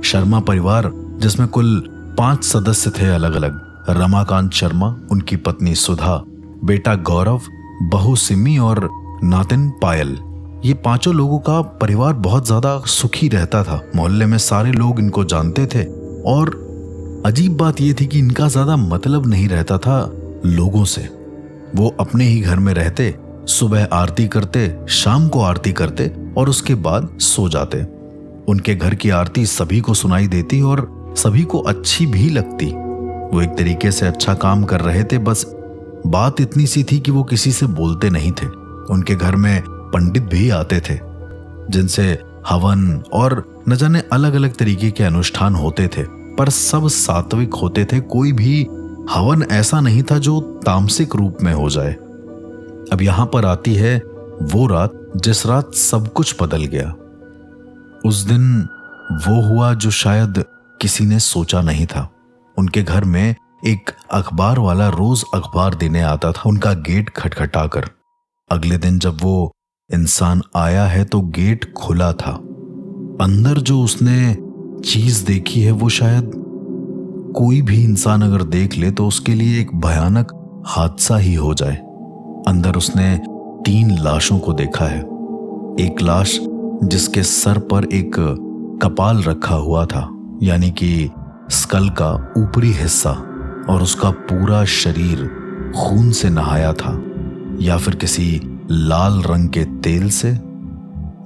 शर्मा परिवार, जिसमें कुल 5 सदस्य थे अलग अलग, रमाकांत शर्मा, उनकी पत्नी सुधा, बेटा गौरव, बहू सिमी और नातिन पायल, ये 5 लोगों का परिवार बहुत ज्यादा सुखी रहता था। मोहल्ले में सारे लोग इनको जानते थे और अजीब बात यह थी कि इनका ज्यादा मतलब नहीं रहता था लोगों से। वो अपने ही घर में रहते, सुबह आरती करते, शाम को आरती करते और उसके बाद सो जाते। उनके घर की आरती सभी को सुनाई देती और सभी को अच्छी भी लगती। वो एक तरीके से अच्छा काम कर रहे थे, बस बात इतनी सी थी कि वो किसी से बोलते नहीं थे। उनके घर में पंडित भी आते थे जिनसे हवन और न जाने अलग अलग तरीके के अनुष्ठान होते थे, पर सब सात्विक होते थे। कोई भी हवन ऐसा नहीं था जो तामसिक रूप में हो जाए। अब यहां पर आती है वो रात जिस रात सब कुछ बदल गया। उस दिन वो हुआ जो शायद किसी ने सोचा नहीं था। उनके घर में एक अखबार वाला रोज अखबार देने आता था, उनका गेट खटखटाकर। अगले दिन जब वो इंसान आया है तो गेट खुला था। अंदर जो उसने चीज देखी है वो शायद कोई भी इंसान अगर देख ले तो उसके लिए एक भयानक हादसा ही हो जाए। अंदर उसने 3 लाशों को देखा है। एक लाश जिसके सर पर एक कपाल रखा हुआ था, यानी कि स्कल का ऊपरी हिस्सा, और उसका पूरा शरीर खून से नहाया था या फिर किसी लाल रंग के तेल से।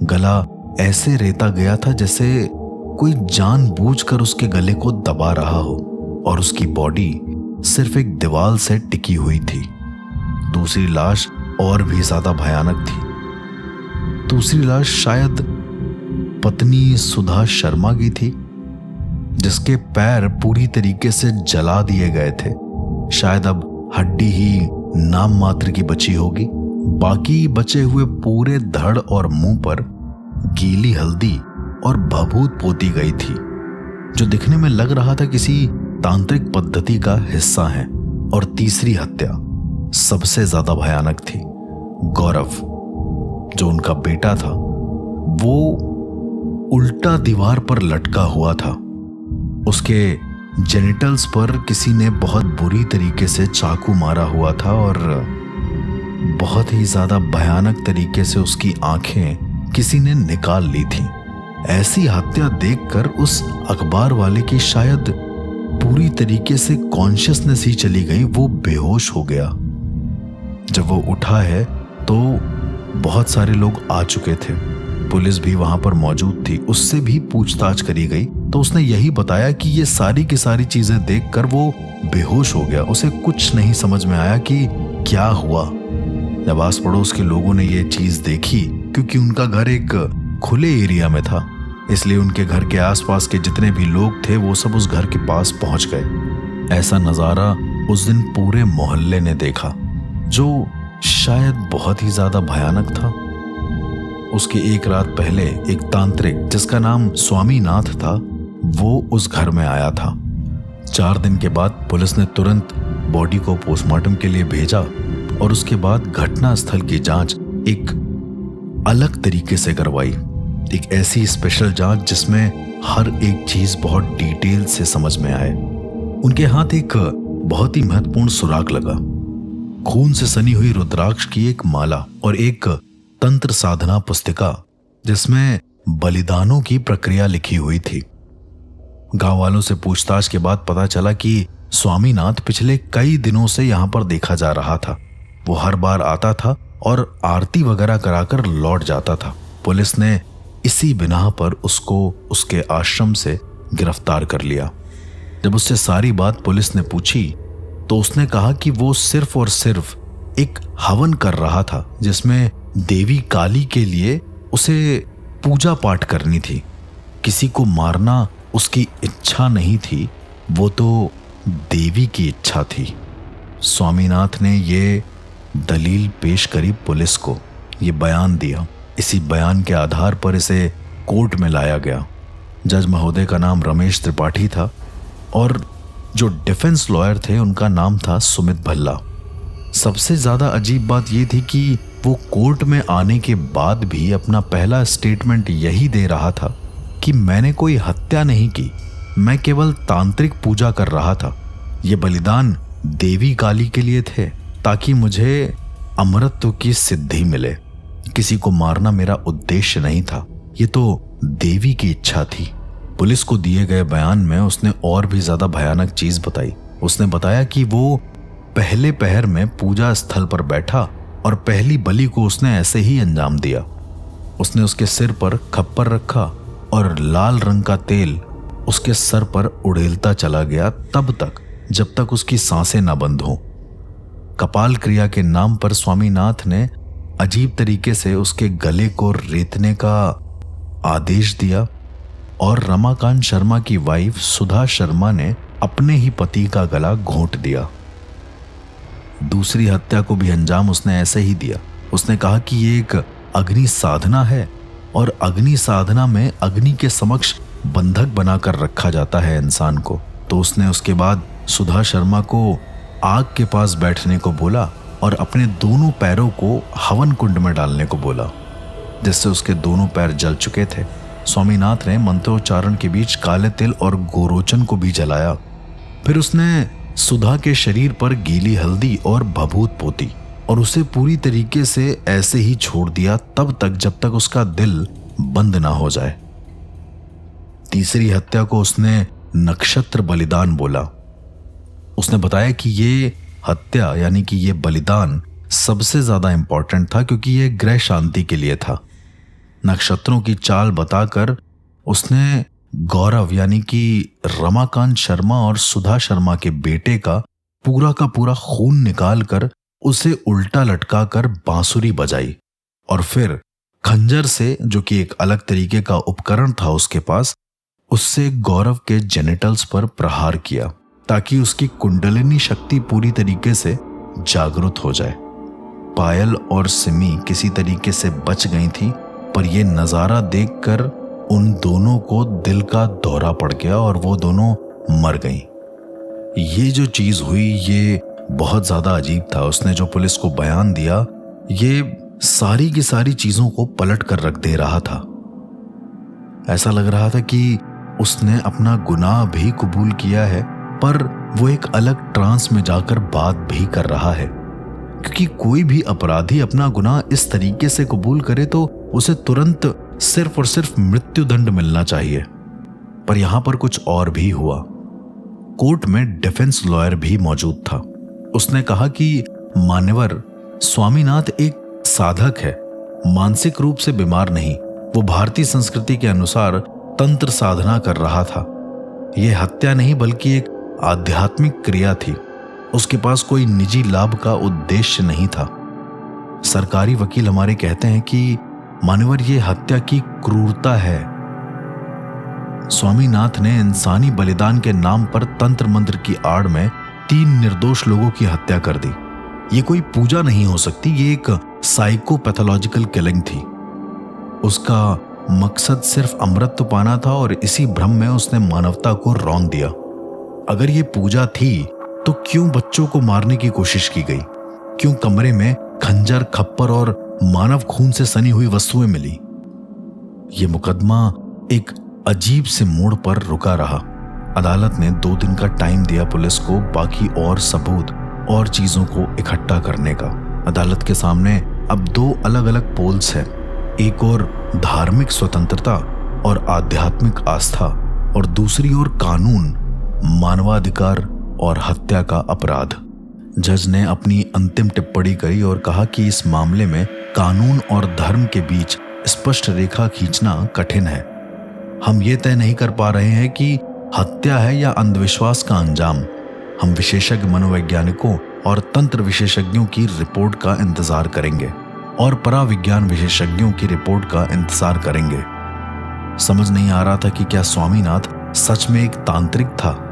गला ऐसे रेता गया था जैसे कोई जानबूझकर उसके गले को दबा रहा हो, और उसकी बॉडी सिर्फ एक दीवार से टिकी हुई थी। दूसरी लाश और भी ज्यादा भयानक थी। दूसरी लाश शायद पत्नी सुधा शर्मा की थी, जिसके पैर पूरी तरीके से जला दिए गए थे। शायद अब हड्डी ही नाम मात्र की बची होगी। बाकी बचे हुए पूरे धड़ और मुंह पर गीली हल्दी और भभूत पोती गई थी, जो दिखने में लग रहा था किसी तांत्रिक पद्धति का हिस्सा है। और तीसरी हत्या सबसे ज्यादा भयानक थी। गौरव, जो उनका बेटा था, वो उल्टा दीवार पर लटका हुआ था। उसके जेनिटल्स पर किसी ने बहुत बुरी तरीके से चाकू मारा हुआ था और बहुत ही ज्यादा भयानक तरीके से उसकी आंखें किसी ने निकाल ली थी। ऐसी हत्या देखकर उस अखबार वाले की शायद पूरी तरीके से कॉन्शियसनेस ही चली गई। वो बेहोश हो गया। जब वो उठा है तो बहुत सारे लोग आ चुके थे, पुलिस भी वहां पर मौजूद थी। उससे भी पूछताछ करी गई तो उसने यही बताया कि ये सारी की सारी चीजें देखकर वो बेहोश हो गया। उसे कुछ नहीं समझ में आया कि क्या हुआ। जब आस पड़ोस के लोगों ने ये चीज देखी, क्योंकि उनका घर एक खुले एरिया में था, इसलिए उनके घर के आसपास के जितने भी लोग थे वो सब उस घर के पास पहुंच गए। ऐसा नजारा उस दिन पूरे मोहल्ले ने देखा, जो शायद बहुत ही ज्यादा भयानक था। उसके एक रात पहले एक तांत्रिक जिसका नाम स्वामीनाथ था, वो उस घर में आया था। 4 दिन के बाद पुलिस ने तुरंत बॉडी को पोस्टमार्टम के लिए भेजा और उसके बाद घटना स्थल की जांच एक अलग तरीके से करवाई। एक ऐसी स्पेशल जांच जिसमें हर एक चीज बहुत डिटेल से समझ में आए। उनके हाथ एक बहुत ही महत्वपूर्ण सुराग लगा, खून से सनी हुई रुद्राक्ष की एक माला और एक तंत्र साधना पुस्तिका जिसमें बलिदानों की प्रक्रिया लिखी हुई थी। गांव वालों से पूछताछ के बाद पता चला कि स्वामीनाथ पिछले कई दिनों से यहां पर देखा जा रहा था। वो हर बार आता था और आरती वगैरह कराकर लौट जाता था। पुलिस ने इसी बिना पर उसको उसके आश्रम से गिरफ्तार कर लिया। जब उससे सारी बात पुलिस ने पूछी तो उसने कहा कि वो सिर्फ और सिर्फ एक हवन कर रहा था जिसमें देवी काली के लिए उसे पूजा पाठ करनी थी। किसी को मारना उसकी इच्छा नहीं थी, वो तो देवी की इच्छा थी। स्वामीनाथ ने ये दलील पेश करी पुलिस को, ये बयान दिया। इसी बयान के आधार पर इसे कोर्ट में लाया गया। जज महोदय का नाम रमेश त्रिपाठी था और जो डिफेंस लॉयर थे उनका नाम था सुमित भल्ला। सबसे ज्यादा अजीब बात यह थी कि वो कोर्ट में आने के बाद भी अपना पहला स्टेटमेंट यही दे रहा था कि मैंने कोई हत्या नहीं की, मैं केवल तांत्रिक पूजा कर रहा था। ये बलिदान देवी काली के लिए थे ताकि मुझे अमरत्व की सिद्धि मिले। किसी को मारना मेरा उद्देश्य नहीं था, ये तो देवी की इच्छा थी। पुलिस को दिए गए बयान में उसने और भी ज्यादा भयानक चीज बताई। उसने बताया कि वो पहले पहर में पूजा स्थल पर बैठा और पहली बलि को उसने ऐसे ही अंजाम दिया। उसने उसके सिर पर खप्पर रखा और लाल रंग का तेल उसके सर पर उड़ेलता चला गया तब तक जब तक उसकी सांसें न बंद हों। कपाल क्रिया के नाम पर स्वामीनाथ ने अजीब तरीके से उसके गले को रेतने का आदेश दिया और रमाकांत शर्मा की वाइफ सुधा शर्मा ने अपने ही पति का गला घोंट दिया। दूसरी हत्या को भी अंजाम उसने ऐसे ही दिया। उसने कहा कि ये एक अग्नि साधना है और अग्नि साधना में अग्नि के समक्ष बंधक बनाकर रखा जाता है इंसान को। तो उसने उसके बाद सुधा शर्मा को आग के पास बैठने को बोला और अपने दोनों पैरों को हवन कुंड में डालने को बोला, जिससे उसके दोनों पैर जल चुके थे। स्वामीनाथ ने मंत्रोच्चारण के बीच काले तिल और गोरोचन को भी जलाया। फिर उसने सुधा के शरीर पर गीली हल्दी और भभूत पोती और उसे पूरी तरीके से ऐसे ही छोड़ दिया तब तक जब तक उसका दिल बंद ना हो जाए। तीसरी हत्या को उसने नक्षत्र बलिदान बोला। उसने बताया कि ये हत्या यानी कि ये बलिदान सबसे ज्यादा इंपॉर्टेंट था क्योंकि ये ग्रह शांति के लिए था। नक्षत्रों की चाल बताकर उसने गौरव यानी कि रमाकांत शर्मा और सुधा शर्मा के बेटे का पूरा खून निकालकर उसे उल्टा लटकाकर बांसुरी बजाई और फिर खंजर से, जो कि एक अलग तरीके का उपकरण था उसके पास, उससे गौरव के जेनिटल्स पर प्रहार किया ताकि उसकी कुंडलिनी शक्ति पूरी तरीके से जागृत हो जाए। पायल और सिमी किसी तरीके से बच गई थी, पर यह नजारा देखकर उन दोनों को दिल का दौरा पड़ गया और वो दोनों मर गईं। ये जो चीज हुई ये बहुत ज्यादा अजीब था। उसने जो पुलिस को बयान दिया ये सारी की सारी चीजों को पलट कर रख दे रहा था। ऐसा लग रहा था कि उसने अपना गुनाह भी कबूल किया है, पर वो एक अलग ट्रांस में जाकर बात भी कर रहा है, क्योंकि कोई भी अपराधी अपना गुनाह इस तरीके से कबूल करे तो उसे तुरंत सिर्फ और सिर्फ मृत्यु दंड मिलना चाहिए। पर यहां पर कुछ और भी हुआ। कोर्ट में डिफेंस लॉयर भी मौजूद था। उसने कहा कि मान्यवर स्वामीनाथ एक साधक है मानसिक रूप से बीमार नहीं, वो भारतीय संस्कृति के अनुसार तंत्र साधना कर रहा था। यह हत्या नहीं बल्कि एक आध्यात्मिक क्रिया थी। उसके पास कोई निजी लाभ का उद्देश्य नहीं था। सरकारी वकील हमारे कहते हैं कि मानवर ये हत्या की क्रूरता है। स्वामीनाथ ने इंसानी बलिदान के नाम पर तंत्र मंत्र की आड़ में 3 निर्दोष लोगों की हत्या कर दी। ये कोई पूजा नहीं हो सकती, ये एक साइकोपैथोलॉजिकल किलिंग थी। उसका मकसद सिर्फ अमृत पाना था और इसी भ्रम में उसने मानवता को रौंद दिया। अगर ये पूजा थी तो क्यों बच्चों को मारने की कोशिश की गई? क्यों कमरे में खंजर, खप्पर और मानव खून से सनी हुई वस्तुएं मिली? ये मुकदमा एक अजीब से मोड़ पर रुका रहा। अदालत ने 2 दिन का टाइम दिया पुलिस को बाकी और सबूत और चीजों को इकट्ठा करने का। अदालत के सामने अब 2 अलग अलग पोल्स हैं, एक और धार्मिक स्वतंत्रता और आध्यात्मिक आस्था और दूसरी ओर कानून, मानवाधिकार और हत्या का अपराध। जज ने अपनी अंतिम टिप्पणी करी और कहा कि इस मामले में कानून और धर्म के बीच स्पष्ट रेखा खींचना कठिन है। हम ये तय नहीं कर पा रहे हैं कि हत्या है या अंधविश्वास का अंजाम। हम विशेषज्ञ मनोवैज्ञानिकों और तंत्र विशेषज्ञों की रिपोर्ट का इंतजार करेंगे और पराविज्ञान विशेषज्ञों की रिपोर्ट का इंतजार करेंगे। समझ नहीं आ रहा था कि क्या स्वामीनाथ सच में एक तांत्रिक था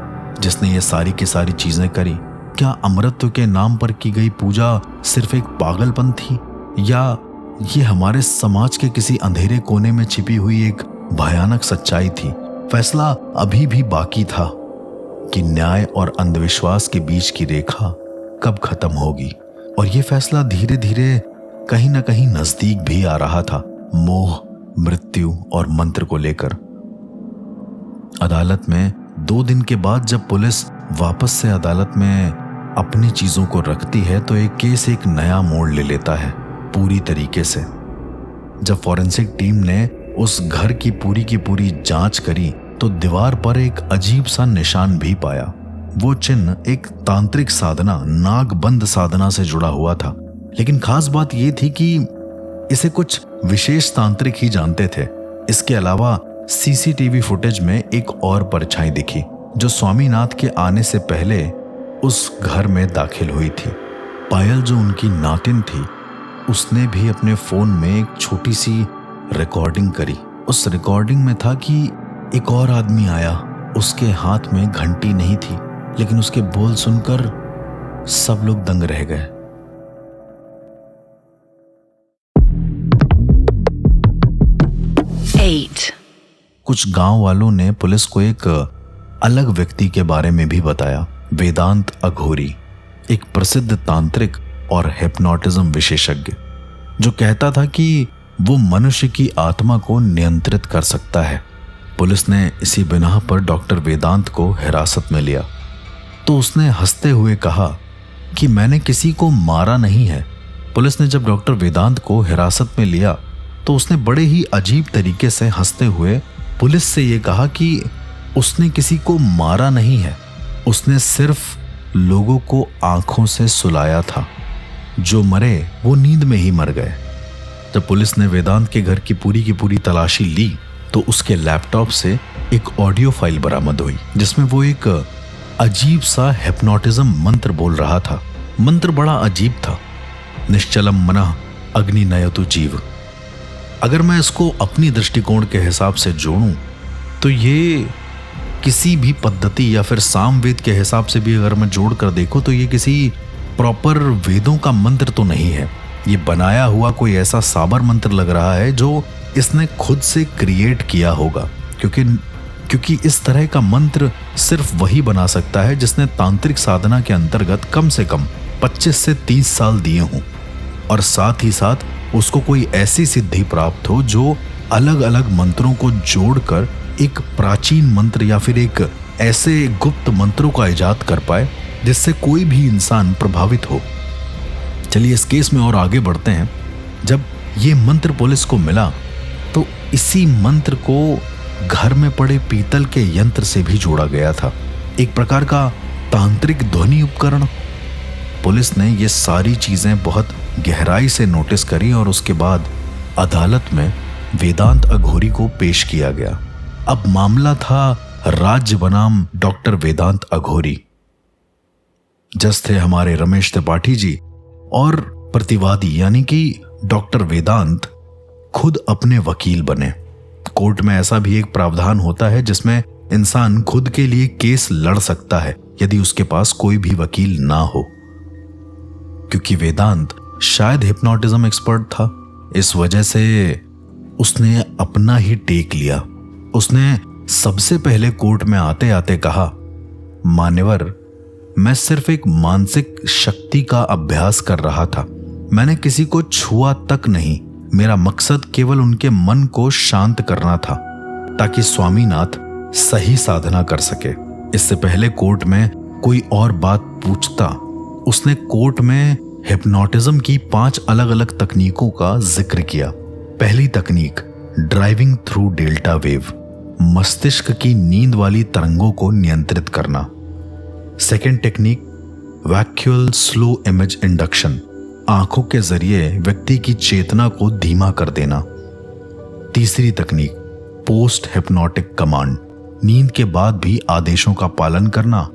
जिसने ये सारी की सारी चीजें करी। क्या अमृत के नाम पर की गई पूजा सिर्फ एक पागलपन थी या ये हमारे समाज के किसी अंधेरे कोने में छिपी हुई एक भयानक सच्चाई थी? फैसला अभी भी बाकी था कि न्याय और अंधविश्वास के बीच की रेखा कब खत्म होगी। और ये फैसला धीरे धीरे कहीं ना कहीं नजदीक भी आ रहा था, मोह, मृत्यु और मंत्र को लेकर। अदालत में 2 दिन के बाद जब पुलिस वापस से अदालत में अपनी चीजों को रखती है तो एक केस एक नया मोड़ ले लेता है पूरी तरीके से। जब फॉरेंसिक टीम ने उस घर की पूरी जांच करी तो दीवार पर एक अजीब सा निशान भी पाया। वो चिन्ह एक तांत्रिक साधना, नागबंद साधना से जुड़ा हुआ था। लेकिन खास बात यह थी कि इसे कुछ विशेष तांत्रिक ही जानते थे। इसके अलावा सीसीटीवी फुटेज में एक और परछाई दिखी जो स्वामीनाथ के आने से पहले उस घर में दाखिल हुई थी। पायल जो उनकी नातिन थी, उसने भी अपने फोन में एक छोटी सी रिकॉर्डिंग करी। उस रिकॉर्डिंग में था कि एक और आदमी आया, उसके हाथ में घंटी नहीं थी, लेकिन उसके बोल सुनकर सब लोग दंग रह गए। कुछ गांव वालों ने पुलिस को एक अलग व्यक्ति के बारे में भी बताया, वेदांत अघोरी, एक प्रसिद्ध तांत्रिक और हिप्नोटिज्म विशेषज्ञ, जो कहता था कि वो मनुष्य की आत्मा को नियंत्रित कर सकता है। पुलिस ने इसी बिना पर डॉक्टर वेदांत को हिरासत में लिया तो उसने हंसते हुए कहा कि मैंने किसी को मारा नहीं है। पुलिस ने जब डॉक्टर वेदांत को हिरासत में लिया तो उसने बड़े ही अजीब तरीके से हंसते हुए पुलिस से ये कहा कि उसने किसी को मारा नहीं है, उसने सिर्फ लोगों को आंखों से सुलाया था। जो मरे वो नींद में ही मर गए। जब पुलिस ने वेदांत के घर की पूरी तलाशी ली तो उसके लैपटॉप से एक ऑडियो फाइल बरामद हुई जिसमें वो एक अजीब सा हिप्नोटिज्म मंत्र बोल रहा था। मंत्र बड़ा अजीब था, निश्चलम मनः अग्नि नयतु जीव। अगर मैं इसको अपनी दृष्टिकोण के हिसाब से जोड़ूं तो ये किसी भी पद्धति या फिर सामवेद के हिसाब से भी अगर मैं जोड़ कर देखूं तो ये किसी प्रॉपर वेदों का मंत्र तो नहीं है। ये बनाया हुआ कोई ऐसा साबर मंत्र लग रहा है जो इसने खुद से क्रिएट किया होगा, क्योंकि इस तरह का मंत्र सिर्फ वही बना सकता है जिसने तांत्रिक साधना के अंतर्गत कम से कम 25 से 30 साल दिए हों और साथ ही साथ उसको कोई ऐसी सिद्धि प्राप्त हो जो अलग अलग मंत्रों को जोड़कर एक प्राचीन मंत्र या फिर एक ऐसे गुप्त मंत्रों का इजाद कर पाए जिससे कोई भी इंसान प्रभावित हो। चलिए इस केस में और आगे बढ़ते हैं। जब ये मंत्र पुलिस को मिला तो इसी मंत्र को घर में पड़े पीतल के यंत्र से भी जोड़ा गया था, एक प्रकार का तांत्रिक ध्वनि उपकरण। पुलिस ने ये सारी चीजें बहुत गहराई से नोटिस करी और उसके बाद अदालत में वेदांत अघोरी को पेश किया गया। अब मामला था राज्य बनाम डॉक्टर वेदांत अघोरी। जज थे हमारे रमेश त्रिपाठी जी और प्रतिवादी यानी कि डॉक्टर वेदांत खुद अपने वकील बने। कोर्ट में ऐसा भी एक प्रावधान होता है जिसमें इंसान खुद के लिए केस लड़ सकता है यदि उसके पास कोई भी वकील ना हो। क्योंकि वेदांत शायद हिप्नोटिज्म एक्सपर्ट था, इस वजह से उसने अपना ही टेक लिया। उसने सबसे पहले कोर्ट में आते आते कहा, मान्यवर, मैं सिर्फ एक मानसिक शक्ति का अभ्यास कर रहा था। मैंने किसी को छुआ तक नहीं। मेरा मकसद केवल उनके मन को शांत करना था ताकि स्वामीनाथ सही साधना कर सके। इससे पहले कोर्ट में कोई और बात पूछता, उसने कोर्ट में हिप्नोटिज्म की 5 अलग अलग तकनीकों का जिक्र किया। पहली तकनीक ड्राइविंग थ्रू डेल्टा वेव, मस्तिष्क की नींद वाली तरंगों को नियंत्रित करना। Second technique visual slow image induction, आंखों के जरिए व्यक्ति की चेतना को धीमा कर देना। तीसरी तकनीक पोस्ट हिप्नोटिक कमांड, नींद के बाद भी आदेशों का पालन करना।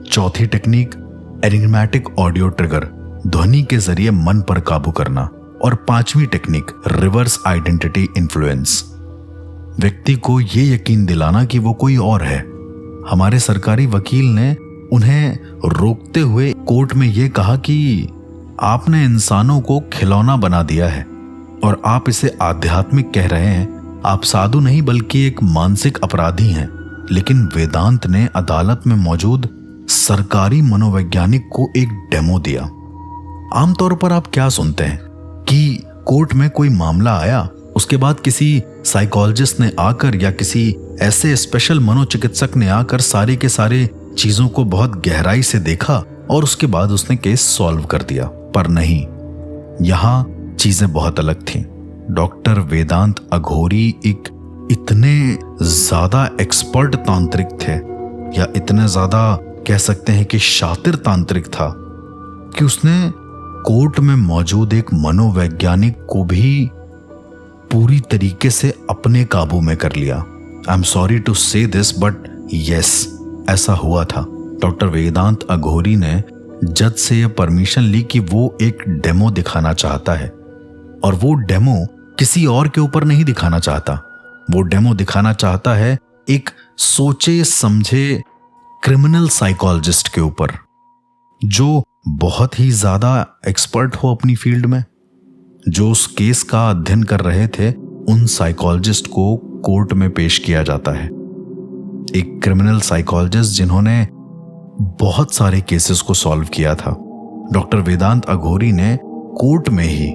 चौथी टेक्निक एनिग्मेटिक ऑडियो ट्रिगर, ध्वनि के जरिए मन पर काबू करना। और पांचवी टेक्निक रिवर्स आइडेंटिटी इन्फ्लुएंस, व्यक्ति को यह यकीन दिलाना कि वो कोई और है। हमारे सरकारी वकील ने उन्हें रोकते हुए कोर्ट में यह कहा कि आपने इंसानों को खिलौना बना दिया है और आप इसे आध्यात्मिक कह रहे हैं। आप साधु नहीं बल्कि एक मानसिक अपराधी हैं। लेकिन वेदांत ने अदालत में मौजूद सरकारी मनोवैज्ञानिक को एक डेमो दिया। आमतौर पर आप क्या सुनते हैं कि कोर्ट में कोई मामला आया, उसके बाद किसी साइकोलॉजिस्ट ने आकर या किसी ऐसे स्पेशल मनोचिकित्सक ने आकर सारे के सारे चीजों को बहुत गहराई से देखा और उसके बाद उसने केस सॉल्व कर दिया। पर नहीं, यहां चीजें बहुत अलग थीं। डॉक्टर वेदांत अघोरी एक इतने ज्यादा एक्सपर्ट तांत्रिक थे, या इतने ज्यादा कह सकते हैं कि शातिर तांत्रिक था, कि उसने कोर्ट में मौजूद एक मनोवैज्ञानिक को भी पूरी तरीके से अपने काबू में कर लिया। आई एम सॉरी टू से दिस बट यस, ऐसा हुआ था। डॉक्टर वेदांत अघोरी ने जज से यह परमिशन ली कि वो एक डेमो दिखाना चाहता है, और वो डेमो किसी और के ऊपर नहीं दिखाना चाहता। वो डेमो दिखाना चाहता है एक सोचे समझे क्रिमिनल साइकोलॉजिस्ट के ऊपर, जो बहुत ही ज्यादा एक्सपर्ट हो अपनी फील्ड में। जो उस केस का अध्ययन कर रहे थे, उन साइकोलॉजिस्ट को कोर्ट में पेश किया जाता है। एक क्रिमिनल साइकोलॉजिस्ट जिन्होंने बहुत सारे केसेस को सॉल्व किया था। डॉक्टर वेदांत अघोरी ने कोर्ट में ही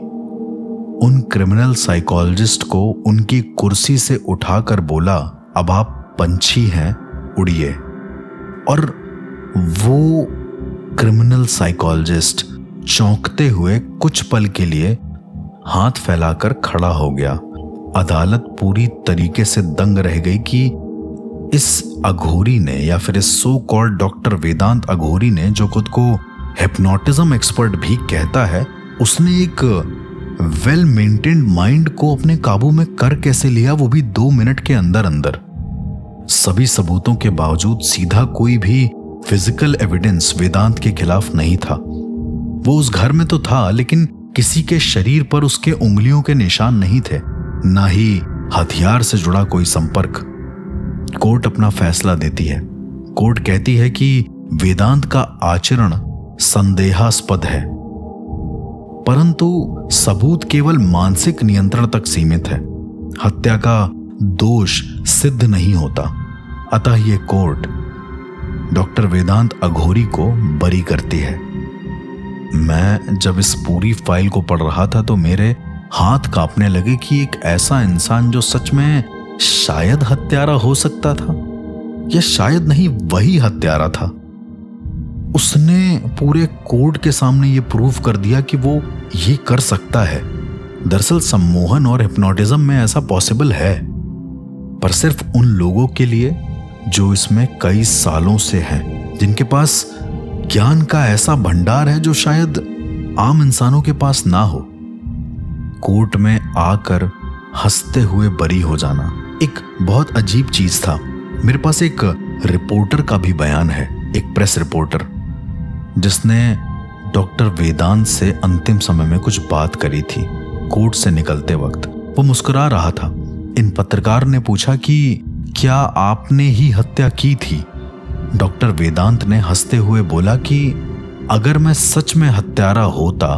उन क्रिमिनल साइकोलॉजिस्ट को उनकी कुर्सी से उठाकर बोला, अब आप पंछी हैं, उड़िए। और वो क्रिमिनल साइकोलॉजिस्ट चौंकते हुए कुछ पल के लिए हाथ फैलाकर खड़ा हो गया। अदालत पूरी तरीके से दंग रह गई कि इस अघोरी ने, या फिर इस सो कॉल्ड डॉक्टर वेदांत अघोरी ने, जो खुद को हिप्नोटिज्म एक्सपर्ट भी कहता है, उसने एक वेल मेंटेन्ड माइंड को अपने काबू में कर कैसे लिया, वो भी 2 मिनट के अंदर अंदर। सभी सबूतों के बावजूद सीधा कोई भी फिजिकल एविडेंस वेदांत के खिलाफ नहीं था। वो उस घर में तो था, लेकिन किसी के शरीर पर उसके उंगलियों के निशान नहीं थे, ना ही हथियार से जुड़ा कोई संपर्क। कोर्ट अपना फैसला देती है। कोर्ट कहती है कि वेदांत का आचरण संदेहास्पद है, परंतु सबूत केवल मानसिक नियंत्रण तक सीमित है। हत्या का दोष सिद्ध नहीं होता। अतः यह कोर्ट डॉक्टर वेदांत अघोरी को बरी करती है। मैं जब इस पूरी फाइल को पढ़ रहा था तो मेरे हाथ कांपने लगे कि एक ऐसा इंसान जो सच में शायद हत्यारा हो सकता था, या शायद नहीं वही हत्यारा था, उसने पूरे कोर्ट के सामने ये प्रूव कर दिया कि वो ये कर सकता है। दरअसल सम्मोहन और हिप्नोटिज्म में ऐसा पॉसिबल है, पर सिर्फ उन लोगों के लिए जो इसमें कई सालों से हैं, जिनके पास ज्ञान का ऐसा भंडार है जो शायद आम इंसानों के पास ना हो। कोर्ट में आकर हंसते हुए बरी हो जाना एक बहुत अजीब चीज था। मेरे पास एक रिपोर्टर का भी बयान है, एक प्रेस रिपोर्टर जिसने डॉक्टर वेदांत से अंतिम समय में कुछ बात करी थी। कोर्ट से निकलते वक्त वो मुस्कुरा रहा था। इन पत्रकार ने पूछा कि क्या आपने ही हत्या की थी? डॉक्टर वेदांत ने हंसते हुए बोला कि अगर मैं सच में हत्यारा होता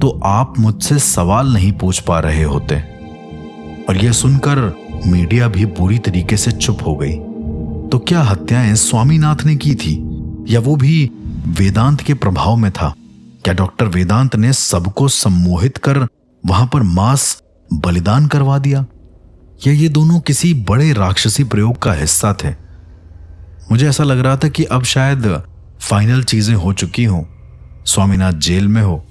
तो आप मुझसे सवाल नहीं पूछ पा रहे होते। और यह सुनकर मीडिया भी बुरी तरीके से चुप हो गई। तो क्या हत्याएं स्वामीनाथ ने की थी या वो भी वेदांत के प्रभाव में था? क्या डॉक्टर वेदांत ने सबको सम्मोहित कर वहां पर मांस बलिदान करवा दिया, या ये दोनों किसी बड़े राक्षसी प्रयोग का हिस्सा थे? मुझे ऐसा लग रहा था कि अब शायद फाइनल चीजें हो चुकी हों, स्वामीनाथ जेल में हो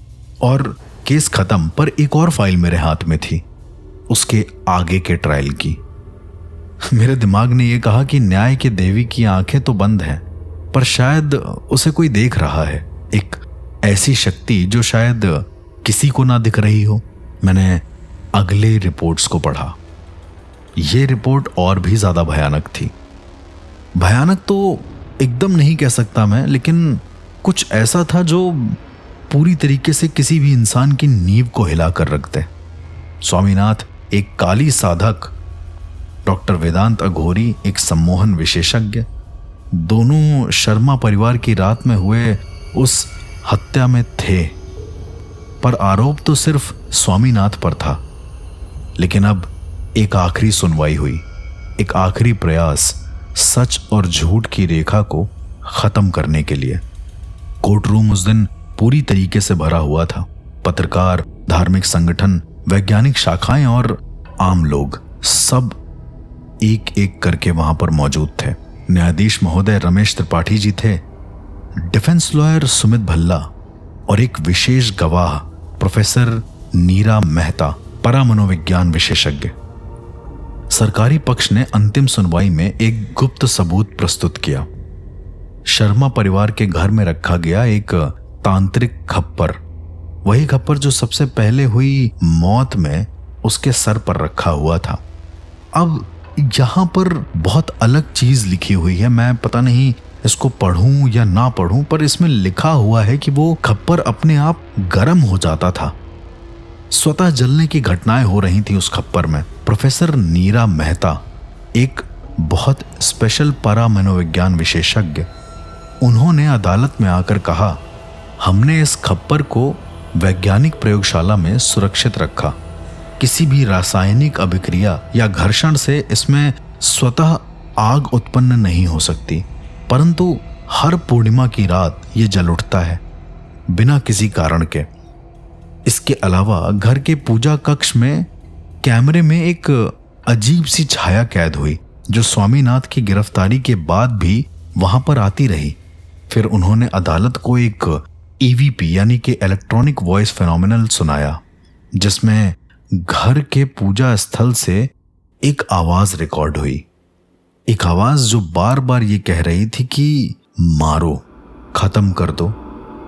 और केस खत्म, पर एक और फाइल मेरे हाथ में थी, उसके आगे के ट्रायल की। मेरे दिमाग ने यह कहा कि न्याय के देवी की आंखें तो बंद हैं, पर शायद उसे कोई देख रहा है, एक ऐसी शक्ति जो शायद किसी को ना दिख रही हो। मैंने अगले रिपोर्ट्स को पढ़ा। यह रिपोर्ट और भी ज्यादा भयानक थी। भयानक तो एकदम नहीं कह सकता मैं, लेकिन कुछ ऐसा था जो पूरी तरीके से किसी भी इंसान की नींव को हिलाकर रख दे। स्वामीनाथ एक काली साधक, डॉक्टर वेदांत अघोरी एक सम्मोहन विशेषज्ञ, दोनों शर्मा परिवार की रात में हुए उस हत्या में थे, पर आरोप तो सिर्फ स्वामीनाथ पर था। लेकिन अब एक आखिरी सुनवाई हुई, एक आखिरी प्रयास सच और झूठ की रेखा को खत्म करने के लिए। कोर्ट रूम उस दिन पूरी तरीके से भरा हुआ था। पत्रकार, धार्मिक संगठन, वैज्ञानिक शाखाएं और आम लोग सब एक एक करके वहां पर मौजूद थे। न्यायाधीश महोदय रमेश त्रिपाठी जी थे, डिफेंस लॉयर सुमित भल्ला और एक विशेष गवाह प्रोफेसर नीरा मेहता, परामनोविज्ञान विशेषज्ञ। सरकारी पक्ष ने अंतिम सुनवाई में एक गुप्त सबूत प्रस्तुत किया। शर्मा परिवार के घर में रखा गया एक तांत्रिक खप्पर, वही खप्पर जो सबसे पहले हुई मौत में उसके सर पर रखा हुआ था। अब यहां पर बहुत अलग चीज लिखी हुई है, मैं पता नहीं इसको पढ़ूं या ना पढ़ूं, पर इसमें लिखा हुआ है कि वो खप्पर अपने आप गर्म हो जाता था, स्वतः जलने की घटनाएं हो रही थी उस खप्पर में। प्रोफेसर नीरा मेहता एक बहुत स्पेशल परामनोविज्ञान विशेषज्ञ, उन्होंने अदालत में आकर कहा, हमने इस खप्पर को वैज्ञानिक प्रयोगशाला में सुरक्षित रखा। किसी भी रासायनिक अभिक्रिया या घर्षण से इसमें स्वतः आग उत्पन्न नहीं हो सकती, परंतु हर पूर्णिमा की रात ये जल उठता है बिना किसी कारण के। इसके अलावा घर के पूजा कक्ष में कैमरे में एक अजीब सी छाया कैद हुई जो स्वामीनाथ की गिरफ्तारी के बाद भी वहां पर आती रही। फिर उन्होंने अदालत को एक ईवीपी यानी कि इलेक्ट्रॉनिक वॉइस फिनोमिनल सुनाया, जिसमें घर के पूजा स्थल से एक आवाज रिकॉर्ड हुई, एक आवाज जो बार बार ये कह रही थी कि मारो, खत्म कर दो,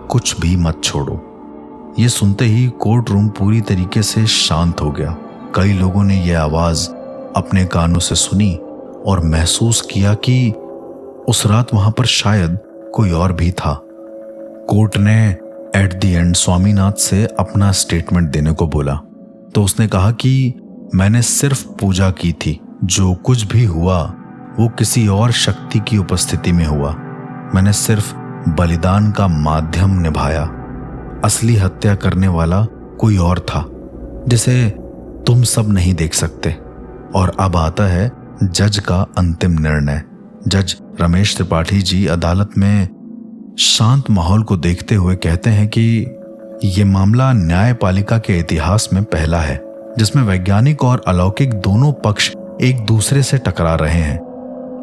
कुछ भी मत छोड़ो। ये सुनते ही कोर्ट रूम पूरी तरीके से शांत हो गया। कई लोगों ने यह आवाज अपने कानों से सुनी और महसूस किया कि उस रात वहां पर शायद कोई और भी था। कोर्ट ने एट द एंड स्वामीनाथ से अपना स्टेटमेंट देने को बोला, तो उसने कहा कि मैंने सिर्फ पूजा की थी, जो कुछ भी हुआ वो किसी और शक्ति की उपस्थिति में हुआ। मैंने सिर्फ बलिदान का माध्यम निभाया, असली हत्या करने वाला कोई और था जिसे तुम सब नहीं देख सकते। और अब आता है जज का अंतिम निर्णय। जज रमेश त्रिपाठी जी अदालत में शांत माहौल को देखते हुए कहते हैं कि ये मामला न्यायपालिका के इतिहास में पहला है जिसमें वैज्ञानिक और अलौकिक दोनों पक्ष एक दूसरे से टकरा रहे हैं।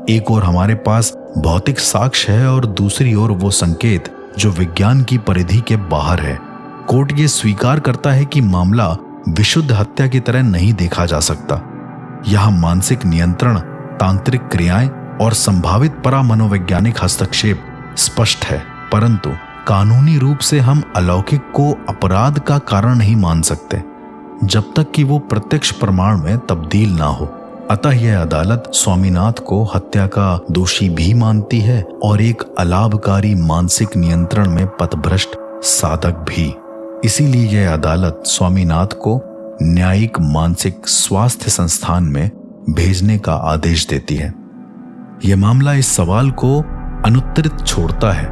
एक ओर हमारे पास भौतिक साक्ष्य है और दूसरी ओर वो संकेत जो विज्ञान की परिधि के बाहर है। कोर्ट ये स्वीकार करता है कि मामला विशुद्ध हत्या की तरह नहीं देखा जा सकता। यहां मानसिक नियंत्रण, तांत्रिक क्रियाएं और संभावित परामनोवैज्ञानिक हस्तक्षेप स्पष्ट है, परंतु कानूनी रूप से हम अलौकिक को अपराध का कारण नहीं मान सकते। जब तक कि वो प्रत्यक्ष प्रमाण में तब्दील ना हो। अतः यह अदालत स्वामीनाथ को हत्या का दोषी भी मानती है और एक अलाभकारी मानसिक नियंत्रण में पथभ्रष्ट साधक भी। इसीलिए यह अदालत स्वामीनाथ को न्यायिक मानसिक स्वास्थ्य संस्थान में भेजने का आदेश देती है। यह मामला इस सवाल को अनुत्तरित छोड़ता है,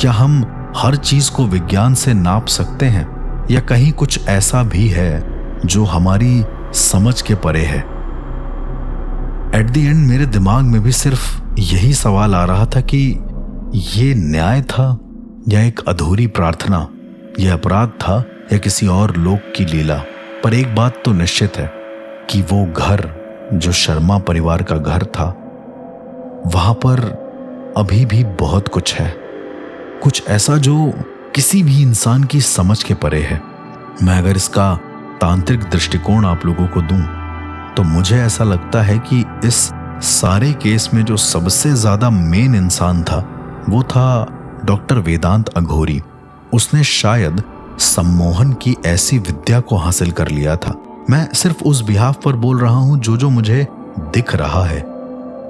क्या हम हर चीज को विज्ञान से नाप सकते हैं या कहीं कुछ ऐसा भी है जो हमारी समझ के परे है। एट द एंड मेरे दिमाग में भी सिर्फ यही सवाल आ रहा था कि ये न्याय था या एक अधूरी प्रार्थना, यह अपराध था या किसी और लोक की लीला। पर एक बात तो निश्चित है कि वो घर जो शर्मा परिवार का घर था, वहां पर अभी भी बहुत कुछ है, कुछ ऐसा जो किसी भी इंसान की समझ के परे है। मैं अगर इसका तांत्रिक दृष्टिकोण आप लोगों को दूं तो मुझे ऐसा लगता है कि इस सारे केस में जो सबसे ज्यादा मेन इंसान था वो था डॉक्टर वेदांत अघोरी। उसने शायद सम्मोहन की ऐसी विद्या को हासिल कर लिया था। मैं सिर्फ उस बिहाफ पर बोल रहा हूं जो मुझे दिख रहा है।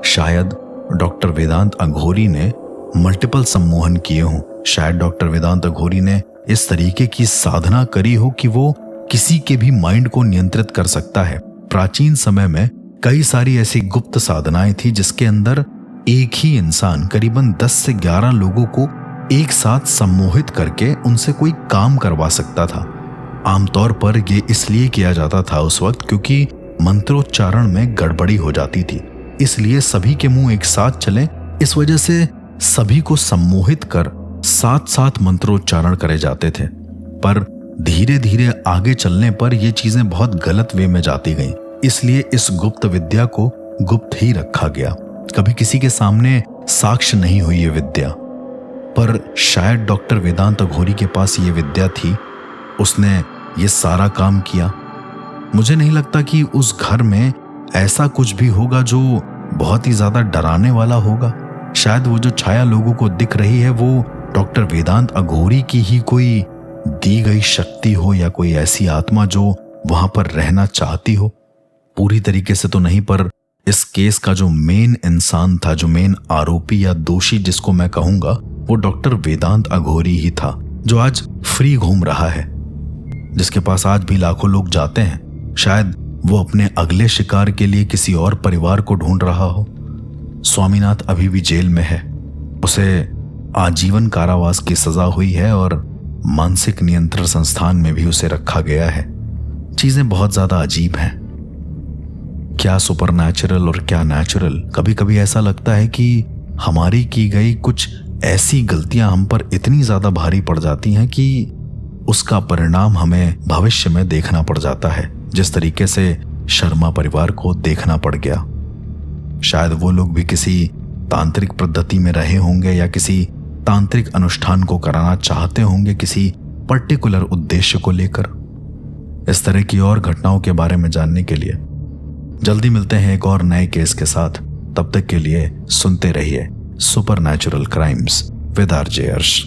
शायद डॉक्टर वेदांत अघोरी ने मल्टीपल सम्मोहन किए हों। शायद डॉक्टर वेदांत अघोरी ने इस तरीके की साधना करी हो कि वो किसी के भी माइंड को नियंत्रित कर सकता है। प्राचीन समय में कई सारी ऐसी गुप्त साधनाएं थी जिसके अंदर एक ही इंसान करीबन 10 से 11 लोगों को एक साथ सम्मोहित करके उनसे कोई काम करवा सकता था। आमतौर पर यह इसलिए किया जाता था उस वक्त क्योंकि मंत्रोच्चारण में गड़बड़ी हो जाती थी, इसलिए सभी के मुंह एक साथ चले। इस वजह से सभी को सम्मोहित कर साथ साथ मंत्रोच्चारण करे जाते थे। पर धीरे धीरे आगे चलने पर यह चीजें बहुत गलत वे में जाती गईं। इसलिए इस गुप्त विद्या को गुप्त ही रखा गया। कभी किसी के सामने साक्ष्य नहीं हुई ये विद्या। पर शायद डॉक्टर वेदांत अघोरी के पास ये विद्या थी, उसने ये सारा काम किया। मुझे नहीं लगता कि उस घर में ऐसा कुछ भी होगा जो बहुत ही ज्यादा डराने वाला होगा। शायद वो जो छाया लोगों को दिख रही है वो डॉक्टर वेदांत अघोरी की ही कोई दी गई शक्ति हो या कोई ऐसी आत्मा जो वहां पर रहना चाहती हो। पूरी तरीके से तो नहीं, पर इस केस का जो मेन इंसान था, जो मेन आरोपी या दोषी जिसको मैं कहूंगा, वो डॉक्टर वेदांत अघोरी ही था, जो आज फ्री घूम रहा है, जिसके पास आज भी लाखों लोग जाते हैं। शायद वो अपने अगले शिकार के लिए किसी और परिवार को ढूंढ रहा हो। स्वामीनाथ अभी भी जेल में है, उसे आजीवन कारावास की सजा हुई है और मानसिक नियंत्रण संस्थान में भी उसे रखा गया है। चीजें बहुत ज्यादा अजीब हैं, क्या सुपरनैचुरल और क्या नेचुरल। कभी कभी ऐसा लगता है कि हमारी की गई कुछ ऐसी गलतियां हम पर इतनी ज्यादा भारी पड़ जाती हैं कि उसका परिणाम हमें भविष्य में देखना पड़ जाता है, जिस तरीके से शर्मा परिवार को देखना पड़ गया। शायद वो लोग भी किसी तांत्रिक पद्धति में रहे होंगे या किसी तांत्रिक अनुष्ठान को कराना चाहते होंगे किसी पर्टिकुलर उद्देश्य को लेकर। इस तरह की और घटनाओं के बारे में जानने के लिए जल्दी मिलते हैं एक और नए केस के साथ। तब तक के लिए सुनते रहिए सुपरनैचुरल क्राइम्स विद आरजे अर्श।